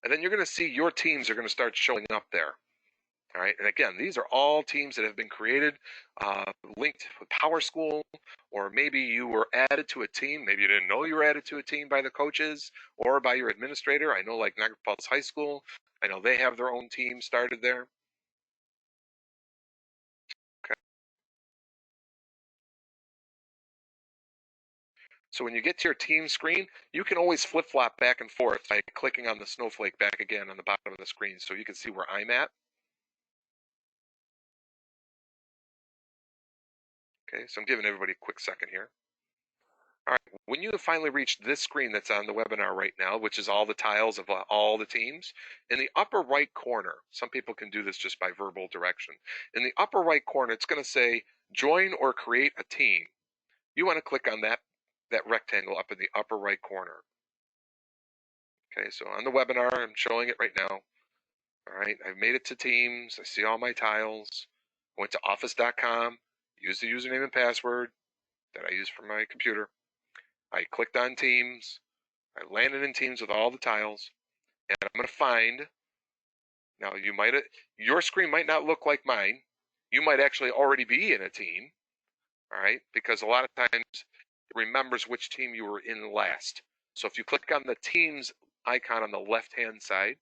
And then you're going to see your teams are going to start showing up there. All right, and again, these are all teams that have been created, linked with PowerSchool, or maybe you were added to a team. Maybe you didn't know you were added to a team by the coaches or by your administrator. I know like Niagara Falls High School, I know they have their own team started there. Okay. So when you get to your team screen, you can always flip-flop back and forth by clicking on the snowflake back again on the bottom of the screen so you can see where I'm at. Okay, so I'm giving everybody a quick second here. All right, when you finally reach this screen that's on the webinar right now, which is all the tiles of all the teams, in the upper right corner, some people can do this just by verbal direction. In the upper right corner, it's going to say join or create a team. You want to click on that rectangle up in the upper right corner. Okay, so on the webinar, I'm showing it right now. All right, I've made it to Teams. I see all my tiles. I went to office.com, used the username and password that I use for my computer. I clicked on Teams. I landed in Teams with all the tiles, and I'm going to find. Now, your screen might not look like mine. You might actually already be in a team, all right? Because a lot of times it remembers which team you were in last. So if you click on the Teams icon on the left-hand side,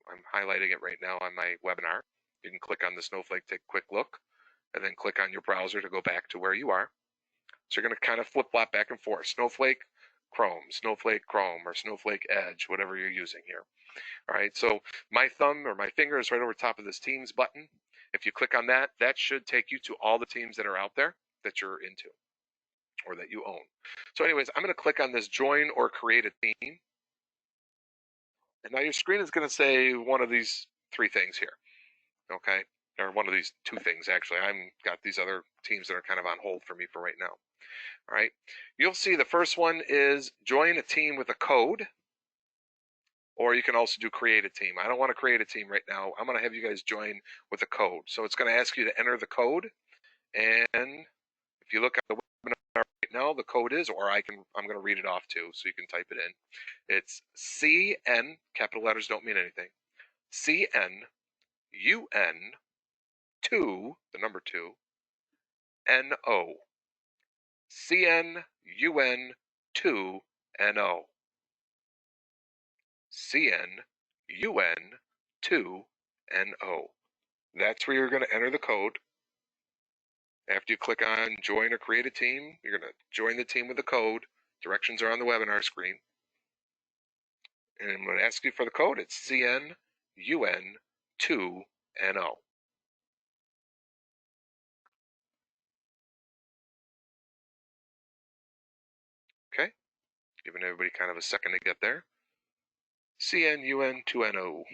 I'm highlighting it right now on my webinar. You can click on the snowflake, take a quick look, and then click on your browser to go back to where you are. So you're going to kind of flip-flop back and forth. Snowflake, Chrome, or Snowflake Edge, whatever you're using here. All right, so my thumb or my finger is right over top of this Teams button. If you click on that, that should take you to all the teams that are out there that you're into or that you own. So anyways, I'm going to click on this join or create a team. And now your screen is going to say one of these three things here, okay? Or one of these two things, actually. I've got these other teams that are kind of on hold for me for right now. All right, you'll see the first one is join a team with a code, or you can also do create a team. I don't want to create a team right now. I'm going to have you guys join with a code. So it's going to ask you to enter the code, and if you look at the webinar right now, the code is, or I'm going to read it off too, so you can type it in. It's CN, capital letters don't mean anything, CNUN 2, the number 2, NO. CNUN2NO. CNUN2NO. That's where you're going to enter the code. After you click on join or create a team, you're going to join the team with the code. Directions are on the webinar screen. And I'm going to ask you for the code. It's CNUN2NO. Okay, giving everybody kind of a second to get there. CNUN2NO.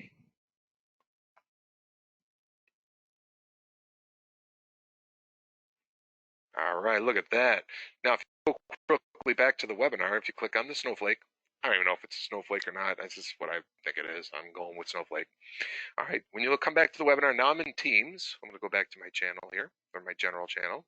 All right, look at that. Now, if you go quickly back to the webinar, if you click on the snowflake, I don't even know if it's a snowflake or not. That's just what I think it is. I'm going with snowflake. All right, when you come back to the webinar, now I'm in Teams. I'm going to go back to my channel here, or my general channel.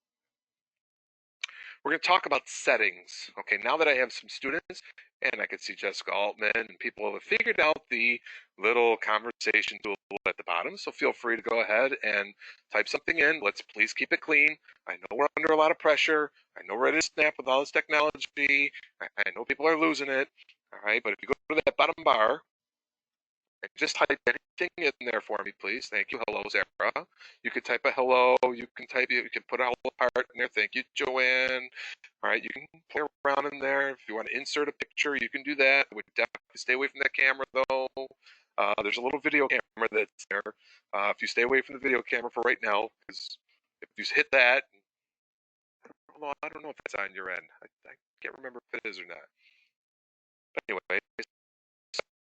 We're going to talk about settings. Okay, now that I have some students, and I can see Jessica Altman, and people have figured out the little conversation tool at the bottom, so feel free to go ahead and type something in. Let's please keep it clean. I know we're under a lot of pressure. I know we're ready to snap with all this technology. I know people are losing it. All right, but if you go to that bottom bar, and just type anything in there for me, please. Thank you. Hello, Zara. You can type a hello. You can put a hello part in there. Thank you, Joanne. All right, you can play around in there. If you want to insert a picture, you can do that. I would definitely stay away from that camera, though. There's a little video camera that's there. If you stay away from the video camera for right now, because if you hit that, I don't know if it's on your end. I can't remember if it is or not. But anyway,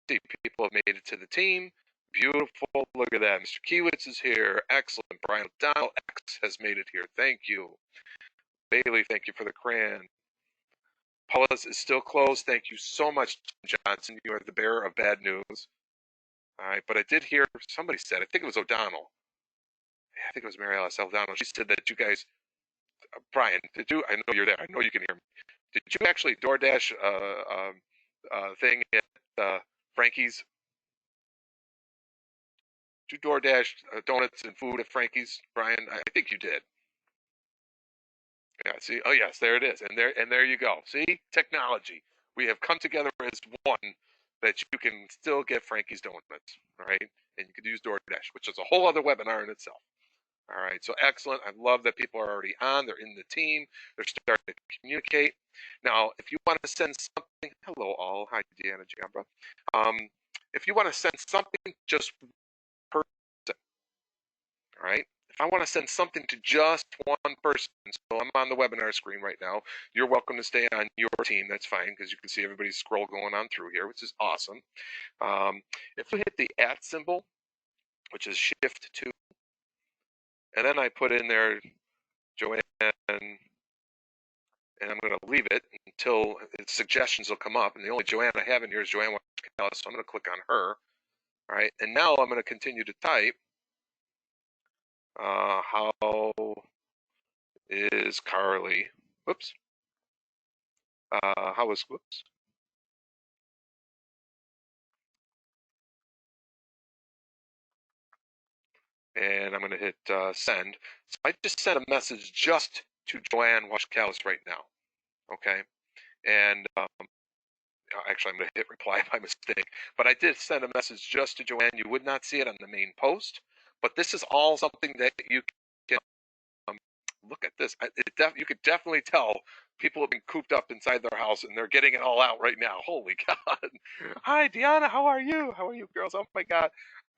see, people have made it to the team. Beautiful. Look at that. Mr. Kiewitz is here. Excellent. Brian O'Donnell X has made it here. Thank you. Bailey, thank you for the crayon. Paula's is still closed. Thank you so much, Johnson. You are the bearer of bad news. All right, but I did hear somebody said, I think it was O'Donnell. I think it was Mary Alice O'Donnell. She said that you guys, Brian, did you? I know you're there. I know you can hear me. Did you actually DoorDash thing at Frankie's? Did you DoorDash donuts and food at Frankie's, Brian? I think you did. Yeah, see, oh yes, there it is, and there you go. See, technology. We have come together as one that you can still get Frankie's Donuts, all right? And you could use DoorDash, which is a whole other webinar in itself. All right, so excellent. I love that people are already on. They're in the team. They're starting to communicate. Now, if you want to send something, hello all. Hi, Deanna Giambra. If you want to send something just per person, all right? If I want to send something to just one person, so I'm on the webinar screen right now, you're welcome to stay on your team. That's fine because you can see everybody's scroll going on through here, which is awesome. If we hit the @ symbol, which is Shift 2, and then I put in there Joanne, and I'm going to leave it until suggestions will come up. And the only Joanne I have in here is Joanne Washkalis, so I'm going to click on her. All right, and now I'm going to continue to type. How is Carly? Whoops. Whoops. And I'm going to hit send. So I just sent a message just to Joanne Washkalis right now. Okay. And actually, I'm going to hit reply by mistake. But I did send a message just to Joanne. You would not see it on the main post. But this is all something that you can look at this. You could definitely tell people have been cooped up inside their house and they're getting it all out right now. Holy God. Hi, Deanna. How are you? How are you, girls? Oh, my God.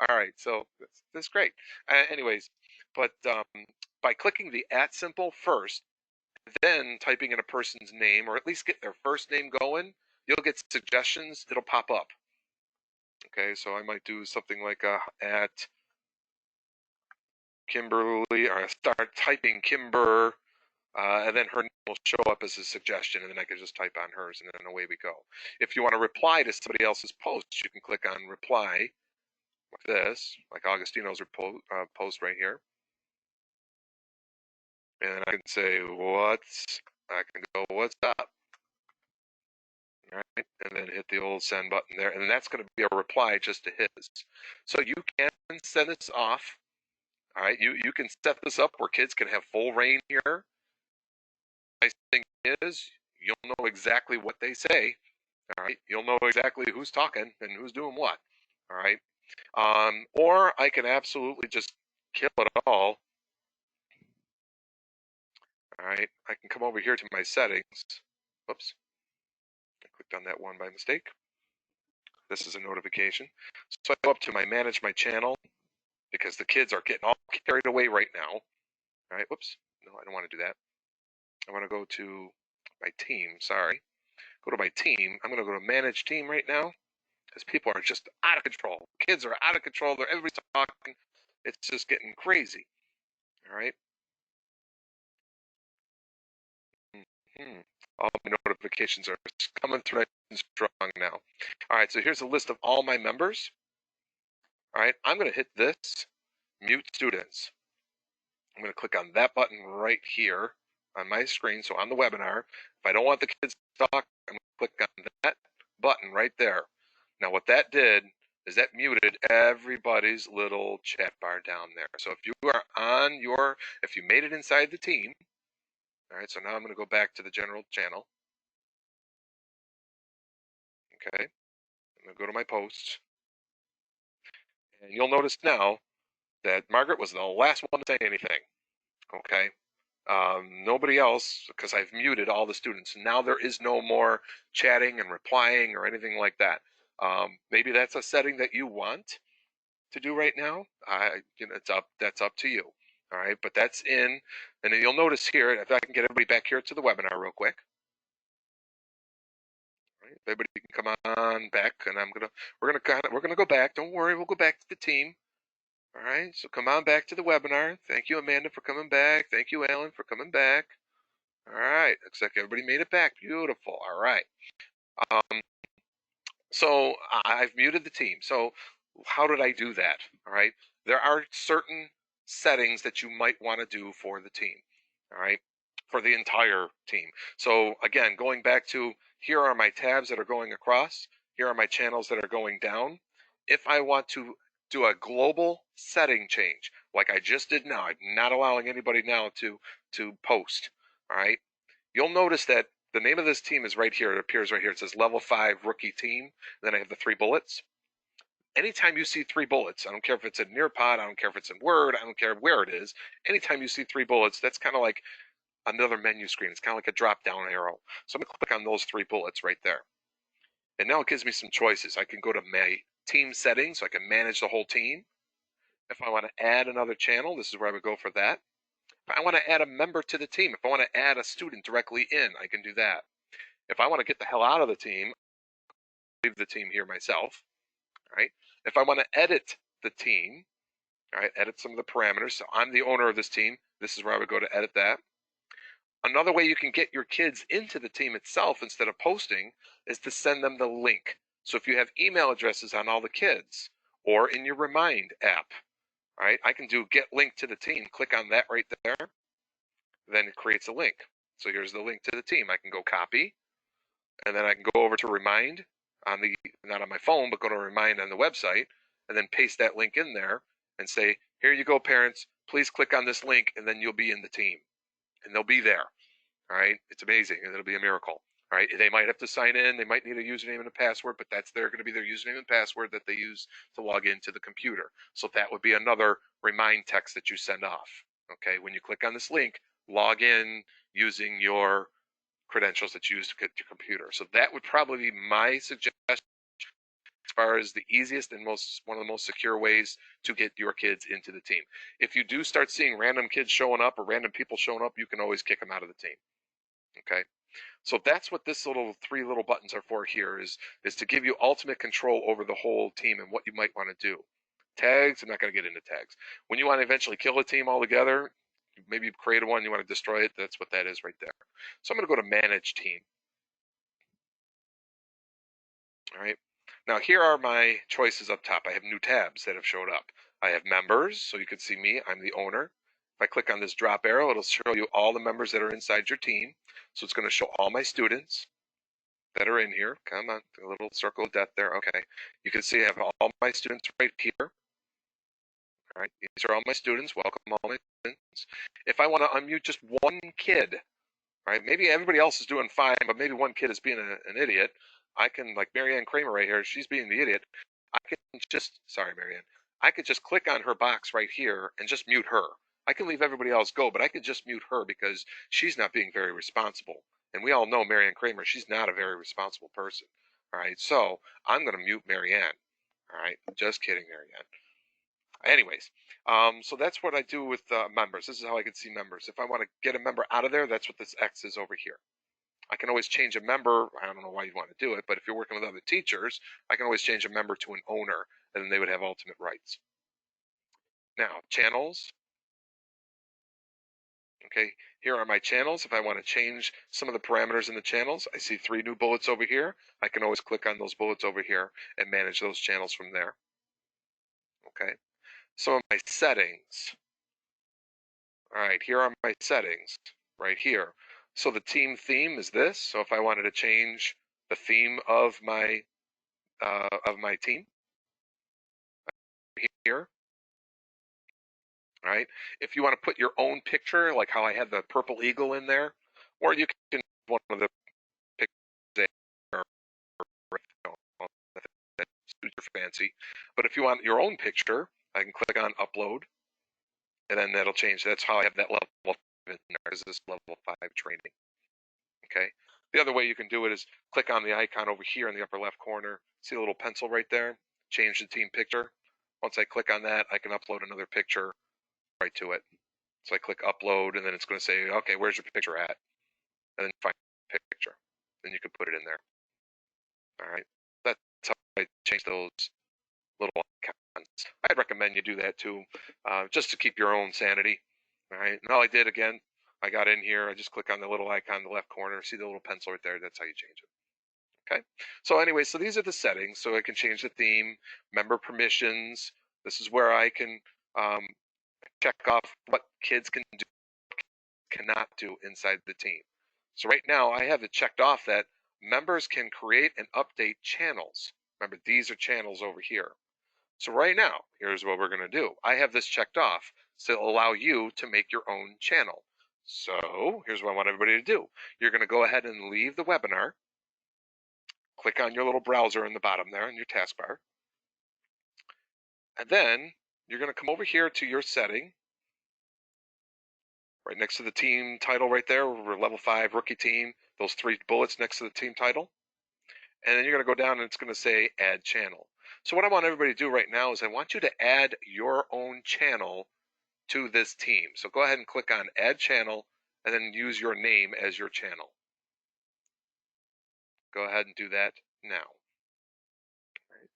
All right. So that's great. Anyways, but by clicking the @ symbol first, then typing in a person's name, or at least get their first name going, you'll get suggestions. It'll pop up. Okay, so I might do something like at Kimberly, or I start typing Kimber, and then her name will show up as a suggestion, and then I can just type on hers, and then away we go. If you want to reply to somebody else's post, you can click on reply, like this, like Augustino's post right here. And I can say, I can go, what's up? All right, and then hit the old send button there, and that's going to be a reply just to his. So you can send this off. All right, you can set this up where kids can have full reign here. Nice thing is you'll know exactly what they say. All right. You'll know exactly who's talking and who's doing what. All right. Or I can absolutely just kill it all. All right. I can come over here to my settings. Whoops. I clicked on that one by mistake. This is a notification. So I go up to my manage my channel because the kids are getting all carried away right now. All right. Whoops. No, I don't want to do that. I want to go to my team. Sorry. Go to my team. I'm going to go to manage team right now because people are just out of control. Kids are out of control. Everybody's talking. It's just getting crazy. All right. All my notifications are coming through nice and strong now. All right, so here's a list of all my members. All right, I'm going to hit this, mute students. I'm going to click on that button right here on my screen, so on the webinar. If I don't want the kids to talk, I'm going to click on that button right there. Now what that did is that muted everybody's little chat bar down there. So if you are on your, if you made it inside the team, all right, so now I'm going to go back to the general channel. Okay, I'm going to go to my posts. And you'll notice now that Margaret was the last one to say anything. Okay, nobody else, because I've muted all the students. Now there is no more chatting and replying or anything like that. Maybe that's a setting that you want to do right now. That's up to you. All right, but that's in, and then you'll notice here, if I can get everybody back here to the webinar real quick. All right, everybody can come on back, and we're gonna go back. Don't worry, we'll go back to the team. All right, so come on back to the webinar. Thank you, Amanda, for coming back. Thank you, Alan, for coming back. All right, looks like everybody made it back. Beautiful. All right. So I've muted the team. So how did I do that? All right, there are certain settings that you might want to do for the team. All right, for the entire team. So again, going back to here are my tabs that are going across. Here are my channels that are going down. If I want to do a global setting change, like I just did now, I'm not allowing anybody now to post. All right, you'll notice that the name of this team is right here. It appears right here. It says level 5 rookie team. Then I have the 3 bullets. Anytime you see 3 bullets, I don't care if it's in Nearpod, I don't care if it's in Word, I don't care where it is. Anytime you see 3 bullets, that's kind of like another menu screen. It's kind of like a drop down arrow. So I'm going to click on those 3 bullets right there. And now it gives me some choices. I can go to my team settings, so I can manage the whole team. If I want to add another channel, this is where I would go for that. If I want to add a member to the team, if I want to add a student directly in, I can do that. If I want to get the hell out of the team, leave the team here myself. All right. If I want to edit the team, all right, edit some of the parameters. So I'm the owner of this team. This is where I would go to edit that. Another way you can get your kids into the team itself instead of posting is to send them the link. So if you have email addresses on all the kids or in your Remind app, all right, I can do get link to the team. Click on that right there. Then it creates a link. So here's the link to the team. I can go copy, and then I can go over to Remind on the, not on my phone, but go to Remind on the website, and then paste that link in there and say, here you go, parents, please click on this link, and then you'll be in the team. And they'll be there. All right, it's amazing, and it'll be a miracle. All right, they might have to sign in, they might need a username and a password, but they're going to be their username and password that they use to log into the computer. So that would be another Remind text that you send off. Okay, when you click on this link, log in using your credentials that you use to get your computer. So that would probably be my suggestion as far as the easiest and one of the most secure ways to get your kids into the team. If you do start seeing random kids showing up or random people showing up, you can always kick them out of the team. Okay, so that's what this 3 little buttons are for here, is to give you ultimate control over the whole team and what you might want to do. Tags, I'm not going to get into tags. When you want to eventually kill a team altogether, maybe you've created one, you want to destroy it, that's what that is right there. So I'm going to go to Manage Team. All right, now here are my choices up top. I have new tabs that have showed up. I have members, so you can see me, I'm the owner. If I click on this drop arrow, it'll show you all the members that are inside your team. So it's going to show all my students that are in here. Come on, a little circle of death there. Okay, you can see I have all my students right here. All right, these are all my students. Welcome all my students. If I want to unmute just one kid, right? Maybe everybody else is doing fine, but maybe one kid is being an idiot. I can, like Marianne Kramer right here, she's being the idiot. I can just, sorry, Marianne, I could just click on her box right here and just mute her. I can leave everybody else go, but I could just mute her because she's not being very responsible. And we all know Marianne Kramer, she's not a very responsible person. All right, so I'm going to mute Marianne. All right, just kidding, Marianne. Anyways, so that's what I do with members. This is how I can see members. If I want to get a member out of there, that's what this X is over here. I can always change a member. I don't know why you want to do it, but if you're working with other teachers, I can always change a member to an owner, and then they would have ultimate rights. Now, channels. Okay, here are my channels. If I want to change some of the parameters in the channels, I see 3 new bullets over here. I can always click on those bullets over here and manage those channels from there. Okay, some of my settings. All right, here are my settings right here. So the team theme is this. So if I wanted to change the theme of my team here, all right. If you want to put your own picture, like how I had the purple eagle in there, or you can one of the pictures there, that suits your fancy. But if you want your own picture, I can click on upload, and then that'll change. That's how I have that level 5 in there. Is this level 5 training? Okay. The other way you can do it is click on the icon over here in the upper left corner. See a little pencil right there? Change the team picture. Once I click on that, I can upload another picture right to it. So I click upload, and then it's going to say, okay, where's your picture at? And then find the picture. Then you can put it in there. All right. That's how I change those little icons. I'd recommend you do that too, just to keep your own sanity. All right. And all I did again, I got in here. I just click on the little icon in the left corner. See the little pencil right there? That's how you change it. Okay. So anyway, so these are the settings. So I can change the theme, member permissions. This is where I can check off what kids can do, cannot do inside the team. So right now I have it checked off that members can create and update channels. Remember, these are channels over here. So right now, here's what we're going to do. I have this checked off, so it'll allow you to make your own channel. So here's what I want everybody to do. You're going to go ahead and leave the webinar. Click on your little browser in the bottom there in your taskbar. And then you're going to come over here to your setting. Right next to the team title right there, we're level 5 rookie team. Those 3 bullets next to the team title. And then you're going to go down and it's going to say add channel. So what I want everybody to do right now is I want you to add your own channel to this team. So go ahead and click on add channel and then use your name as your channel. Go ahead and do that now.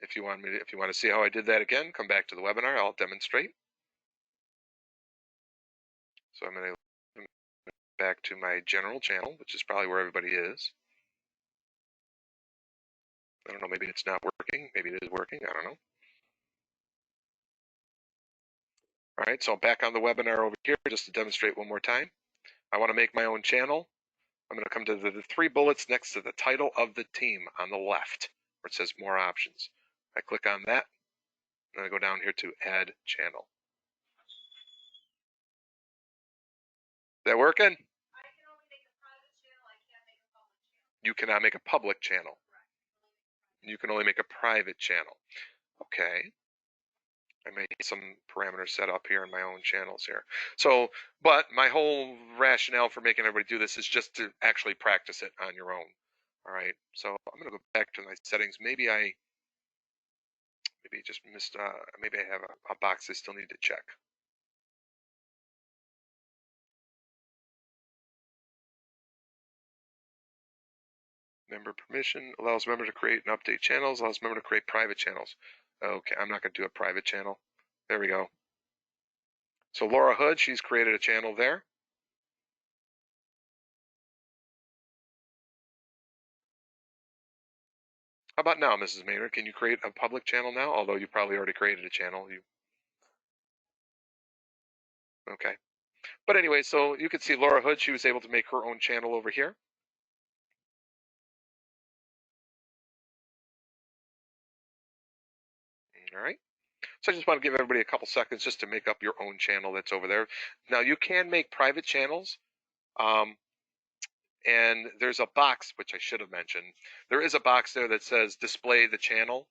If you want to see how I did that again, come back to the webinar. I'll demonstrate. So I'm going to back to my general channel, which is probably where everybody is. I don't know, maybe it's not working. Maybe it is working. I don't know. All right, so I'm back on the webinar over here just to demonstrate one more time. I want to make my own channel. I'm going to come to the 3 bullets next to the title of the team on the left where it says more options. I click on that, and I go down here to add channel. Is that working? You cannot make a public channel. You can only make a private channel. Okay. I may get some parameters set up here in my own channels here. So, but my whole rationale for making everybody do this is just to actually practice it on your own. All right. So I'm going to go back to my settings. Maybe I just missed, maybe I have a box I still need to check. Member permission allows member to create and update channels, allows member to create private channels. Okay, I'm not going to do a private channel. There we go. So Laura Hood, she's created a channel there. How about now, Mrs. Maynard? Can you create a public channel now? Although you probably already created a channel. Okay. But anyway, so you can see Laura Hood, she was able to make her own channel over here. All right. So I just want to give everybody a couple seconds just to make up your own channel that's over there. Now you can make private channels. and there's a box, which I should have mentioned. There is a box there that says display the channel.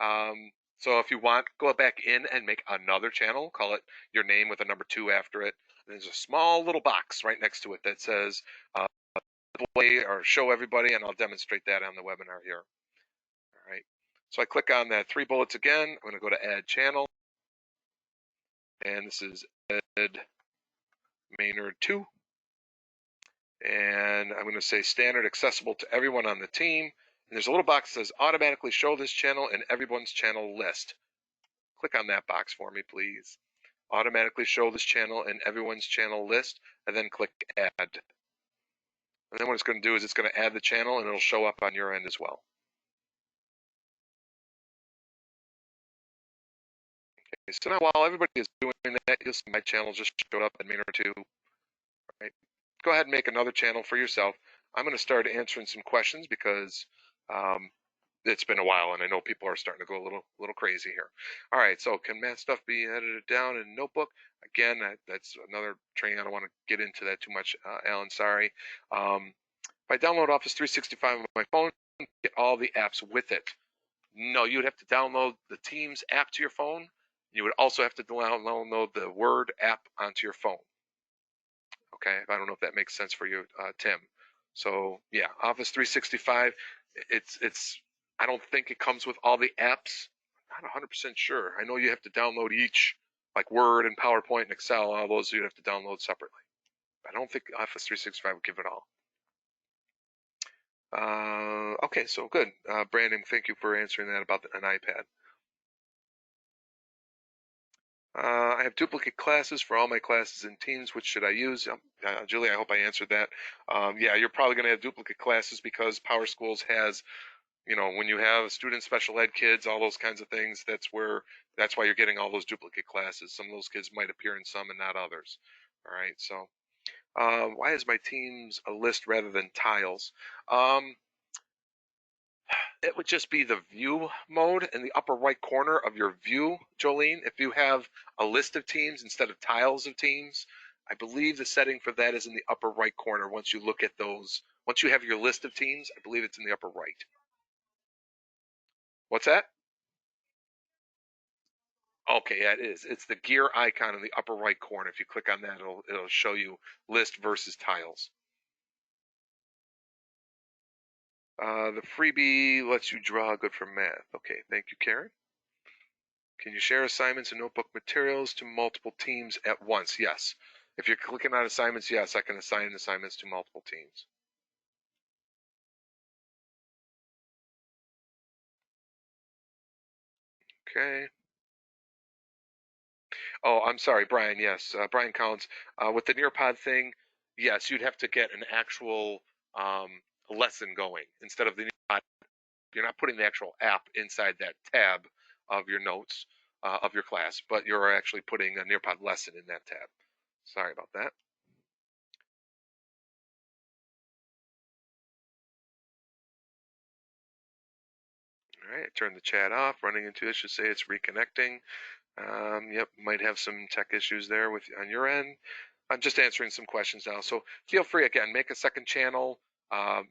So if you want, go back in and make another channel, call it your name with a number 2 after it. There's a small little box right next to it that says display or show everybody, and I'll demonstrate that on the webinar here. All right. So I click on that 3 bullets again. I'm going to go to add channel. And this is Ed Maynard 2. And I'm going to say standard accessible to everyone on the team. And there's a little box that says automatically show this channel in everyone's channel list. Click on that box for me, please. Automatically show this channel in everyone's channel list, and then click add. And then what it's going to do is it's going to add the channel, and it'll show up on your end as well. Okay, so now while everybody is doing that, you'll see my channel just showed up in Maynard 2. Right. Go ahead and make another channel for yourself. I'm going to start answering some questions because it's been a while, and I know people are starting to go a little crazy here. All right, so can math stuff be edited down in Notebook? Again, that's another training. I don't want to get into that too much, Alan. Sorry. If I download Office 365 on my phone, get all the apps with it. No, you would have to download the Teams app to your phone. You would also have to download the Word app onto your phone. Okay, I don't know if that makes sense for you, Tim. So yeah, Office 365. It's. I don't think it comes with all the apps. I'm not 100% sure. I know you have to download each, like Word and PowerPoint and Excel. All those you'd have to download separately. I don't think Office 365 would give it all. Okay, so good. Brandon, thank you for answering that about an iPad. I have duplicate classes for all my classes and teams. Which should I use? Julie, I hope I answered that. Yeah, you're probably going to have duplicate classes because Power Schools has, you know, when you have student special ed kids, all those kinds of things, that's why you're getting all those duplicate classes. Some of those kids might appear in some and not others. All right, so why is my teams a list rather than tiles? It would just be the view mode in the upper right corner of your view, Jolene. If you have a list of teams instead of tiles of teams, I believe the setting for that is in the upper right corner. Once you look at those, once you have your list of teams, I believe it's in the upper right. What's that? Okay, yeah, it is. It's the gear icon in the upper right corner. If you click on that, it'll show you list versus tiles. The freebie lets you draw. Good for math. Okay, thank you, Karen. Can you share assignments and notebook materials to multiple teams at once? Yes. If you're clicking on assignments, yes, I can assign assignments to multiple teams. Okay. Oh, I'm sorry, Brian. Yes, Brian Collins. With the Nearpod thing, yes, you'd have to get an actual lesson going instead of the Nearpod. You're not putting the actual app inside that tab of your notes of your class, but you're actually putting a Nearpod lesson in that tab. Sorry about that. All right, turn the chat off. Running into it should say it's reconnecting. Yep, might have some tech issues there with on your end. I'm just answering some questions now, so feel free again. Make a second channel.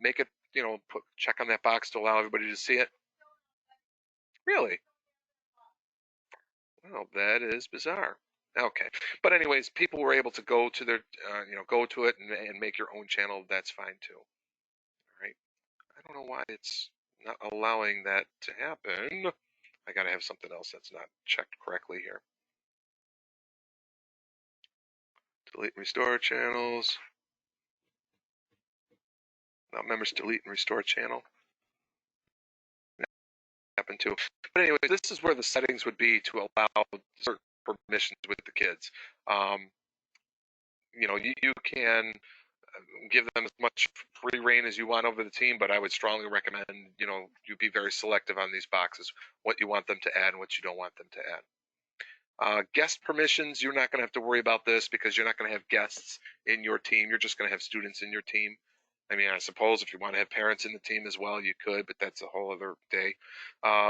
Make it, you know, check on that box to allow everybody to see it. Really? Well, that is bizarre. Okay, but anyways, people were able to go to their, you know, go to it and make your own channel. That's fine too. All right. I don't know why it's not allowing that to happen. I gotta have something else that's not checked correctly here. Delete and restore channels. Now members delete and restore channel. Happen to. But anyway, this is where the settings would be to allow certain permissions with the kids. You know, you can give them as much free reign as you want over the team, but I would strongly recommend, you know, you be very selective on these boxes, what you want them to add and what you don't want them to add. Guest permissions, you're not going to have to worry about this because you're not going to have guests in your team. You're just going to have students in your team. I mean, I suppose if you want to have parents in the team as well, you could, but that's a whole other day.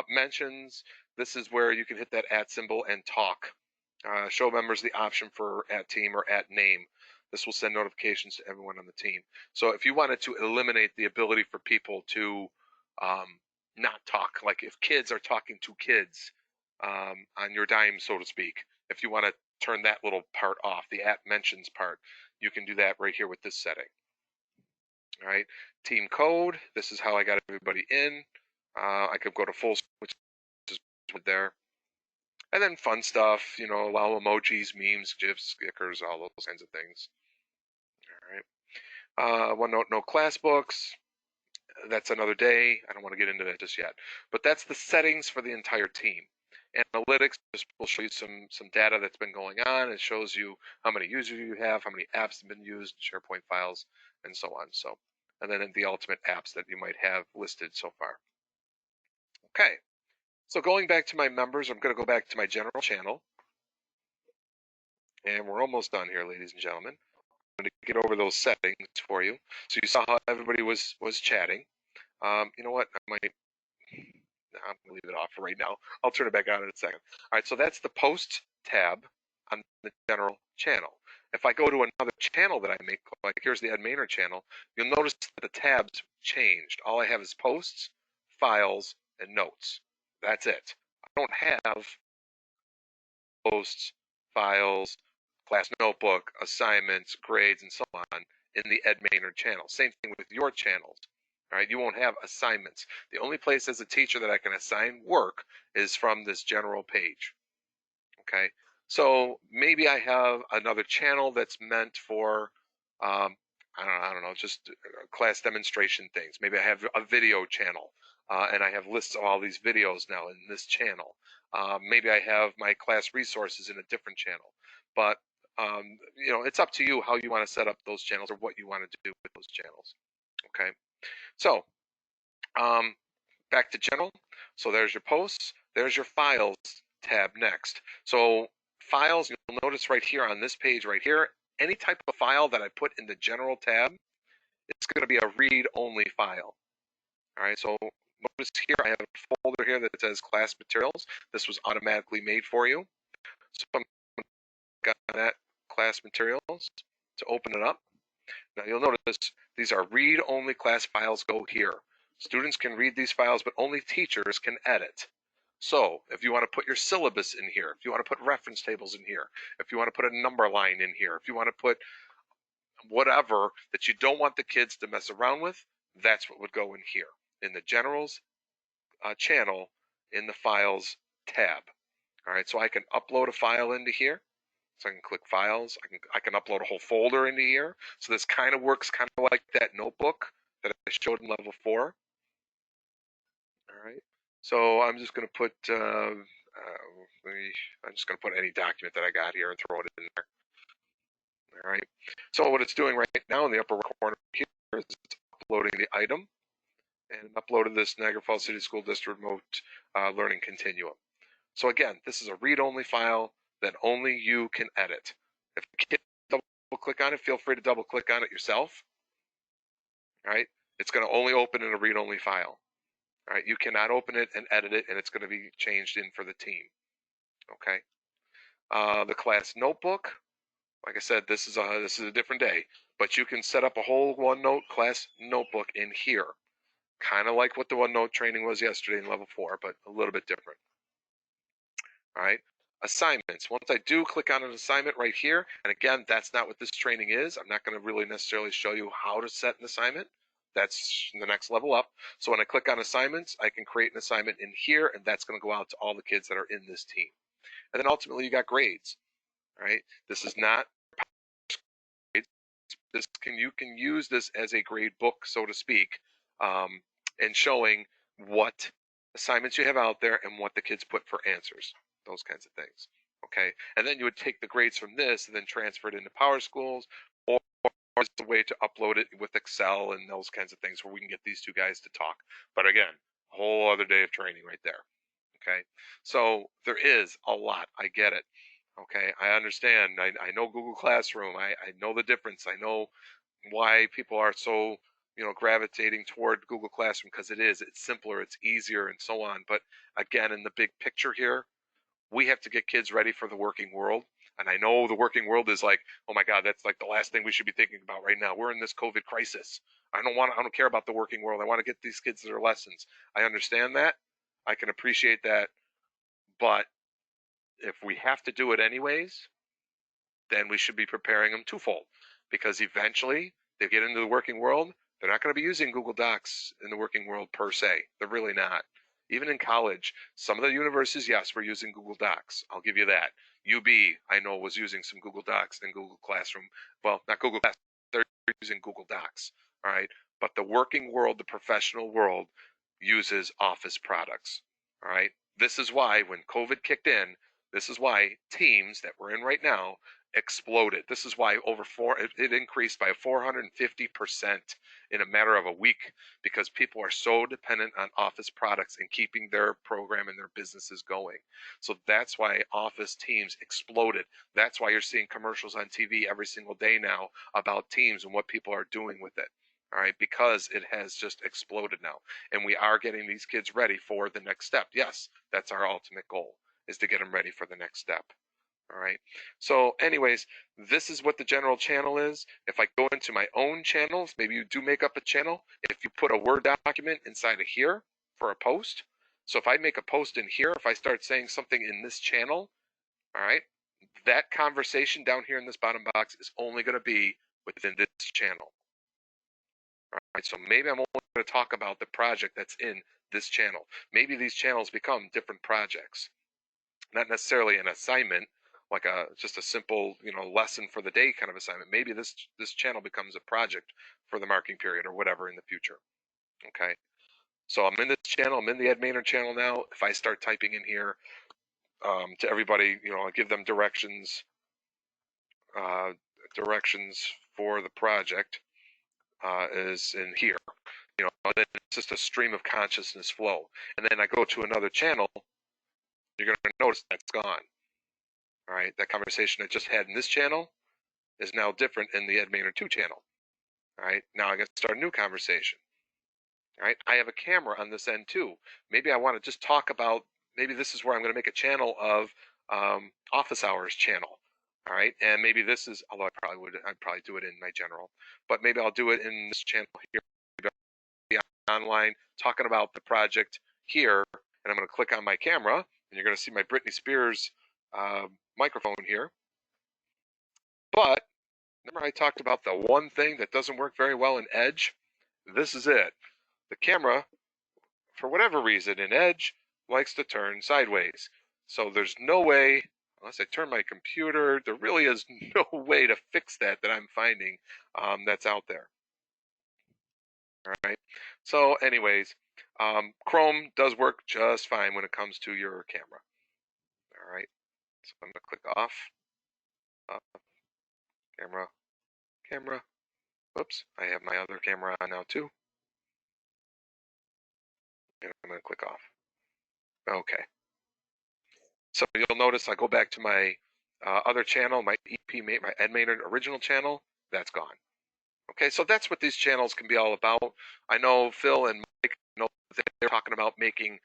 Mentions, this is where you can hit that @ symbol and talk. Show members the option for @team or @name. this will send notifications to everyone on the team. So if you wanted to eliminate the ability for people to not talk, like if kids are talking to kids on your dime, so to speak, if you want to turn that little part off, the app mentions part, you can do that right here with this setting. All right, team code, this is how I got everybody in. I could go to full, which is there. And then fun stuff, you know, allow emojis, memes, GIFs, stickers, all those kinds of things. All right. OneNote, no class books. That's another day. I don't want to get into that just yet. But that's the settings for the entire team. Analytics just will show you some data that's been going on. It shows you how many users you have, how many apps have been used, SharePoint files, and so on. So, and then the ultimate apps that you might have listed so far. Okay. So going back to my members, I'm going to go back to my general channel. And we're almost done here, ladies and gentlemen. I'm going to get over those settings for you. So you saw how everybody was chatting. You know what? I'm going to leave it off for right now. I'll turn it back on in a second. All right, so that's the post tab on the general channel. If I go to another channel that I make, like here's the Ed Maynard channel, you'll notice that the tabs changed. All I have is posts, files, and notes. That's it. I don't have posts, files, class notebook, assignments, grades, and so on in the Ed Maynard channel. Same thing with your channels. All right, you won't have assignments. The only place as a teacher that I can assign work is from this general page. Okay, so maybe I have another channel that's meant for, I don't know, just class demonstration things. Maybe I have a video channel, and I have lists of all these videos now in this channel. Maybe I have my class resources in a different channel. But you know, it's up to you how you want to set up those channels or what you want to do with those channels. Okay, so back to general. So there's your posts. There's your files tab next. So files, you'll notice right here on this page right here, any type of file that I put in the general tab, it's going to be a read-only file. All right, so notice here I have a folder here that says class materials. This was automatically made for you. So I'm going to click on that class materials to open it up. Now you'll notice these are read-only class files. Go here. Students can read these files, but only teachers can edit. So if you want to put your syllabus in here, if you want to put reference tables in here, if you want to put a number line in here, if you want to put whatever that you don't want the kids to mess around with, that's what would go in here in the generals channel in the files tab. All right, so I can upload a file into here. So I can click files. I can upload a whole folder into here. So this kind of works kind of like that notebook that I showed in level 4. All right. So I'm just going to put I'm just going to put any document that I got here and throw it in there. All right. So what it's doing right now in the upper corner here is it's uploading the item, and uploaded this Niagara Falls City School District Remote Learning Continuum. So again, this is a read-only file that only you can edit. If a kid double-click on it, feel free to double-click on it yourself. All right, it's going to only open in a read-only file. All right, you cannot open it and edit it, and it's going to be changed in for the team. Okay. The class notebook, like I said, this is a different day, but you can set up a whole OneNote class notebook in here, kind of like what the OneNote training was yesterday in level 4, but a little bit different. All right. Assignments. Once I do click on an assignment right here, and again, that's not what this training is. I'm not going to really necessarily show you how to set an assignment. That's the next level up. So when I click on assignments, I can create an assignment in here, and that's going to go out to all the kids that are in this team. And then ultimately, you got grades. All right. This is not grades. You can use this as a grade book, so to speak, and showing what assignments you have out there and what the kids put for answers. Those kinds of things. Okay, and then you would take the grades from this and then transfer it into PowerSchools, or as a way to upload it with Excel and those kinds of things where we can get these two guys to talk. But again, a whole other day of training right there. Okay, so there is a lot. I get it. Okay, I understand. I know Google Classroom. I know the difference. I know why people are so gravitating toward Google Classroom, because it's simpler, it's easier, and so on. But again, in the big picture here, we have to get kids ready for the working world. And I know the working world is like, oh my God, that's like the last thing we should be thinking about right now. We're in this COVID crisis. I don't care about the working world. I want to get these kids their lessons. I understand that. I can appreciate that. But if we have to do it anyways, then we should be preparing them twofold, because eventually they get into the working world. They're not going to be using Google Docs in the working world per se. They're really not. Even in college, some of the universities, yes, were using Google Docs. I'll give you that. UB, I know, was using some Google Docs and Google Classroom. Well, not Google Classroom. They're using Google Docs. All right. But the working world, the professional world, uses Office products. All right. This is why when COVID kicked in, this is why Teams that we're in right now exploded. This is why it increased by 450% in a matter of a week, because people are so dependent on Office products and keeping their program and their businesses going. So that's why Office Teams exploded. That's why you're seeing commercials on TV every single day now about Teams and what people are doing with it. All right, because it has just exploded now. And we are getting these kids ready for the next step. Yes, that's our ultimate goal, is to get them ready for the next step. All right. So anyways, this is what the general channel is. If I go into my own channels, maybe you do make up a channel. If you put a Word document inside of here for a post. So if I make a post in here, if I start saying something in this channel, all right, that conversation down here in this bottom box is only going to be within this channel. All right. So maybe I'm only going to talk about the project that's in this channel. Maybe these channels become different projects, not necessarily an assignment, like just a simple lesson for the day kind of assignment. Maybe this channel becomes a project for the marking period or whatever in the future. Okay, so I'm in this channel. I'm in the Ed Maynard channel now. If I start typing in here to everybody, I give them directions for the project is in here. Then it's just a stream of consciousness flow. And then I go to another channel. You're going to notice that's gone. All right, that conversation I just had in this channel is now different in the Ed Maynard 2 channel. All right, now I got to start a new conversation. All right, I have a camera on this end too. Maybe I want to just talk about, maybe this is where I'm going to make a channel of office hours channel. All right, and maybe this is, although I'd probably do it in my general, but maybe I'll do it in this channel here. Maybe I'll be online talking about the project here, and I'm going to click on my camera, and you're going to see my Britney Spears microphone here. But remember I talked about the one thing that doesn't work very well in Edge? This is it. The camera, for whatever reason in Edge, likes to turn sideways. So there's no way, unless I turn my computer, there really is no way to fix that I'm finding that's out there. All right. So anyways, Chrome does work just fine when it comes to your camera. All right. So I'm going to click off. Camera. Oops, I have my other camera on now too. And I'm going to click off. Okay. So you'll notice I go back to my other channel, my my Ed Maynard original channel. That's gone. Okay, so that's what these channels can be all about. I know Phil and Mike, they're talking about making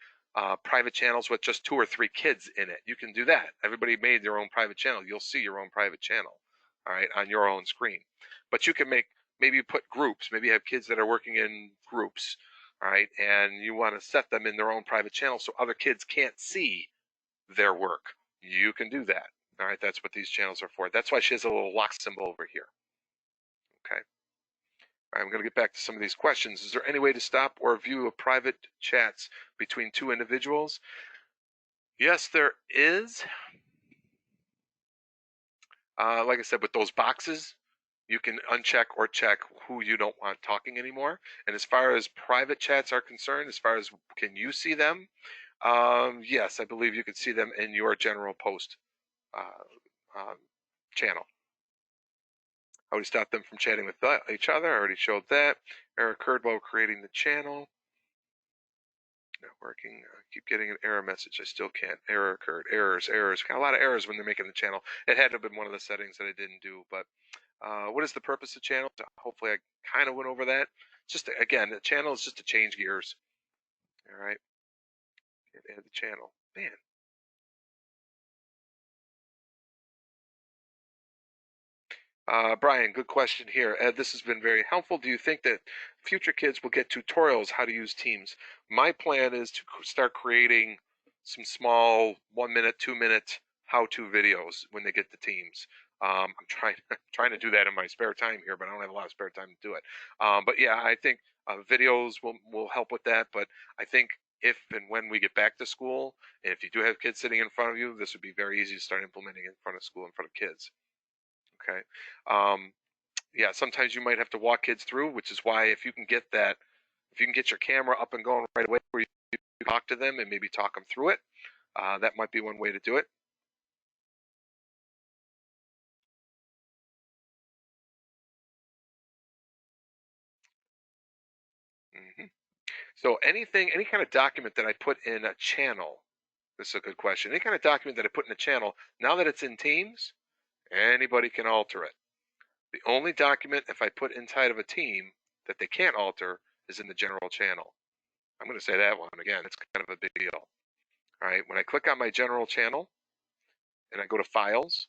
private channels with just 2 or 3 kids in it. You can do that. Everybody made their own private channel. You'll see your own private channel, all right, on your own screen. But you can maybe you put groups. Maybe you have kids that are working in groups, all right, and you want to set them in their own private channel so other kids can't see their work. You can do that. All right, that's what these channels are for. That's why she has a little lock symbol over here. Okay. All right, I'm going to get back to some of these questions. Is there any way to stop or view a private chats between 2 individuals? Yes, there is. Like I said, with those boxes, you can uncheck or check who you don't want talking anymore. And as far as private chats are concerned, as far as can you see them? Yes, I believe you can see them in your general post channel. How would you stop them from chatting with each other? I already showed that. Error occurred while creating the channel. Not working. I keep getting an error message. I still can't. Error occurred. Errors. Got a lot of errors when they're making the channel. It had to have been one of the settings that I didn't do. But what is the purpose of channel? Hopefully I kind of went over that. Just again, the channel is just to change gears. All right. And add the channel. Man. Brian, good question here. Ed, this has been very helpful. Do you think that future kids will get tutorials how to use Teams? My plan is to start creating some small 1 minute, 2 minute how-to videos when they get to Teams. I'm trying to do that in my spare time here, but I don't have a lot of spare time to do it. But yeah, I think videos will help with that. But I think if and when we get back to school, and if you do have kids sitting in front of you, this would be very easy to start implementing in front of school, in front of kids. Okay. Yeah, sometimes you might have to walk kids through, which is why if you can get your camera up and going right away where you talk to them and maybe talk them through it, that might be one way to do it. So any kind of document that I put in a channel, this is a good question. Any kind of document that I put in a channel, now that it's in Teams, anybody can alter it. The only document if I put inside of a team that they can't alter is in the general channel. I'm going to say that one again. It's kind of a big deal. All right, when I click on my general channel and I go to files,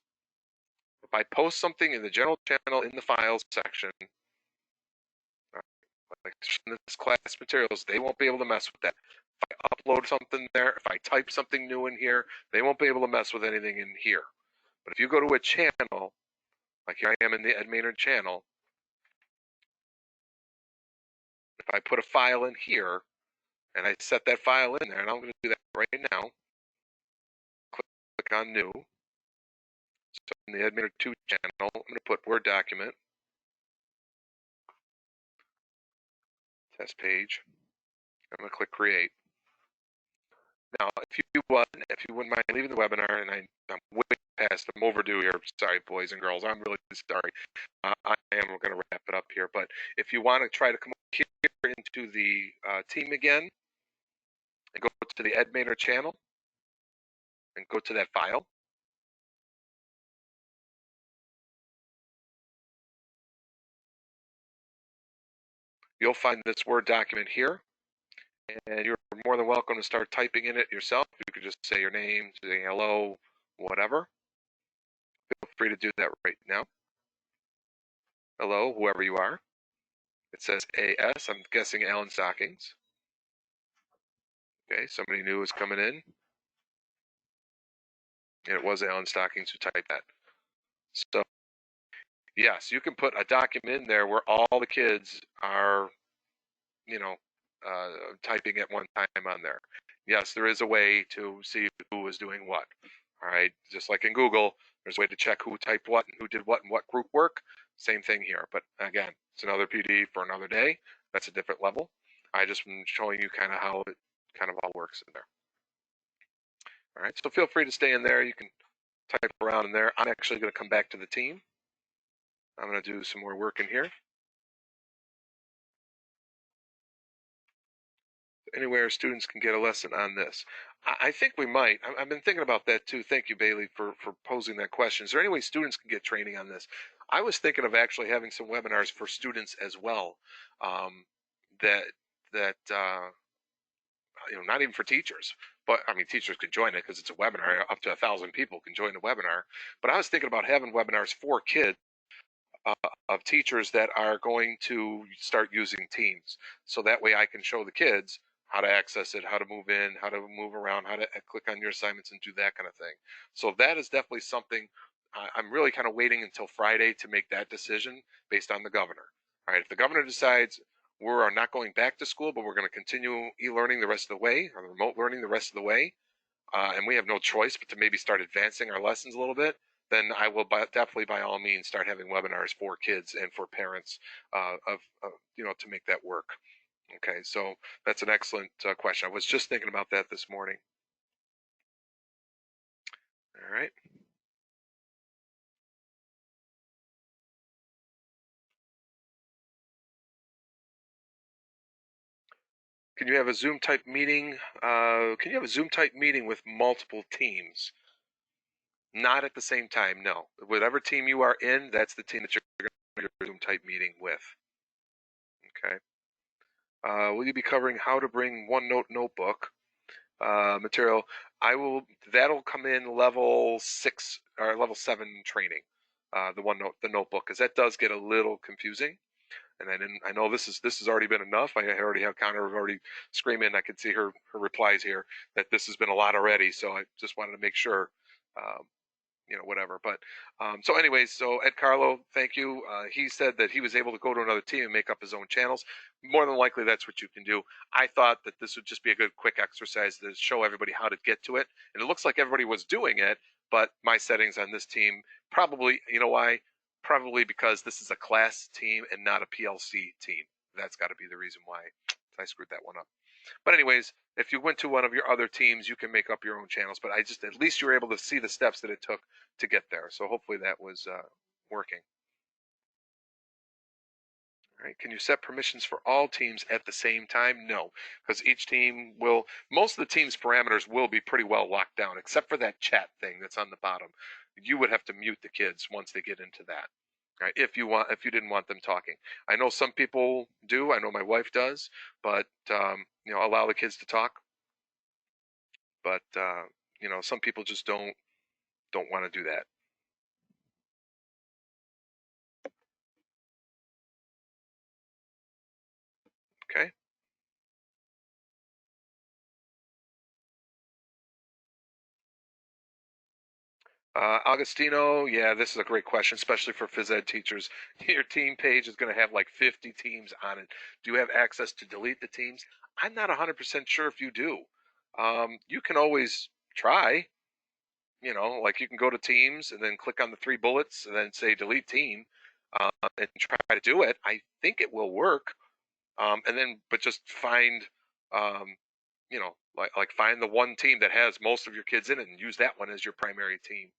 if I post something in the general channel in the files section, like this class materials, they won't be able to mess with that. If I upload something there, if I type something new in here, they won't be able to mess with anything in here. But if you go to a channel, like here I am in the Ed Maynard channel, if I put a file in here and I set that file in there, and I'm going to do that right now, click on new. So in the Ed Maynard 2 channel, I'm going to put Word document, test page. I'm going to click create. Now, if you wouldn't mind leaving the webinar, and I'm way past, I'm overdue here. Sorry, boys and girls, I'm really sorry. I am going to wrap it up here, but if you want to try to come here into the team again, and go to the Ed Maynard channel, and go to that file. You'll find this Word document here, and you're more than welcome to start typing in it yourself. You could just say your name, say hello, whatever. Feel free to do that right now. Hello, whoever you are. It says AS. I'm guessing Alan Stockings. Okay, somebody new is coming in. And it was Alan Stockings who typed that. So, yes, you can put a document in there where all the kids are, typing at one time on there. Yes, there is a way to see who is doing what. All right, just like in Google, there's a way to check who typed what and who did what and what group work. Same thing here, but again, it's another PD for another day. That's a different level. I just been showing you kind of how it kind of all works in there. All right, so feel free to stay in there. You can type around in there. I'm actually going to come back to the team. I'm going to do some more work in here. Anywhere students can get a lesson on this. I think we might. I've been thinking about that too. Thank you, Bailey, for posing that question. Is there any way students can get training on this? I was thinking of actually having some webinars for students as well. Not even for teachers, but I mean, teachers could join it because it's a webinar. Up to 1,000 people can join the webinar. But I was thinking about having webinars for kids of teachers that are going to start using Teams. So that way I can show the kids how to access it, how to move in, how to move around, how to click on your assignments and do that kind of thing. So that is definitely something I'm really kind of waiting until Friday to make that decision based on the governor. All right, if the governor decides we are not going back to school, but we're going to continue e-learning the rest of the way, or remote learning the rest of the way, and we have no choice but to maybe start advancing our lessons a little bit, then I will definitely, by all means, start having webinars for kids and for parents to make that work. Okay, so that's an excellent question. I was just thinking about that this morning. All right. Can you have a Zoom type meeting? Can you have a Zoom type meeting with multiple teams? Not at the same time, no. Whatever team you are in, that's the team that you're going to do your Zoom type meeting with. Okay. Will you be covering how to bring OneNote notebook material? That'll come in level 6 or level 7 training. the notebook, because that does get a little confusing. And I know this has already been enough. I already have Connor already screaming. I can see her replies here that this has been a lot already. So I just wanted to make sure, whatever. But so anyways, so Ed Carlo, thank you. He said that he was able to go to another team and make up his own channels. More than likely, that's what you can do. I thought that this would just be a good quick exercise to show everybody how to get to it. And it looks like everybody was doing it, but my settings on this team probably, you know why? Probably because this is a class team and not a PLC team. That's got to be the reason why I screwed that one up. But anyways, if you went to one of your other teams, you can make up your own channels. But at least you were able to see the steps that it took to get there. So hopefully that was working. All right. Can you set permissions for all teams at the same time? No, because each team most of the team's parameters will be pretty well locked down, except for that chat thing that's on the bottom. You would have to mute the kids once they get into that. Right, if you didn't want them talking. I know some people do. I know my wife does, but allow the kids to talk. But some people just don't want to do that. Okay. Augustino, yeah, this is a great question, especially for phys ed teachers. Your team page is going to have like 50 teams on it. Do you have access to delete the teams? I'm not 100% sure if you do. You can always try. Like you can go to teams and then click on the 3 bullets and then say delete team and try to do it. I think it will work. But just find, like find the one team that has most of your kids in it and use that one as your primary team.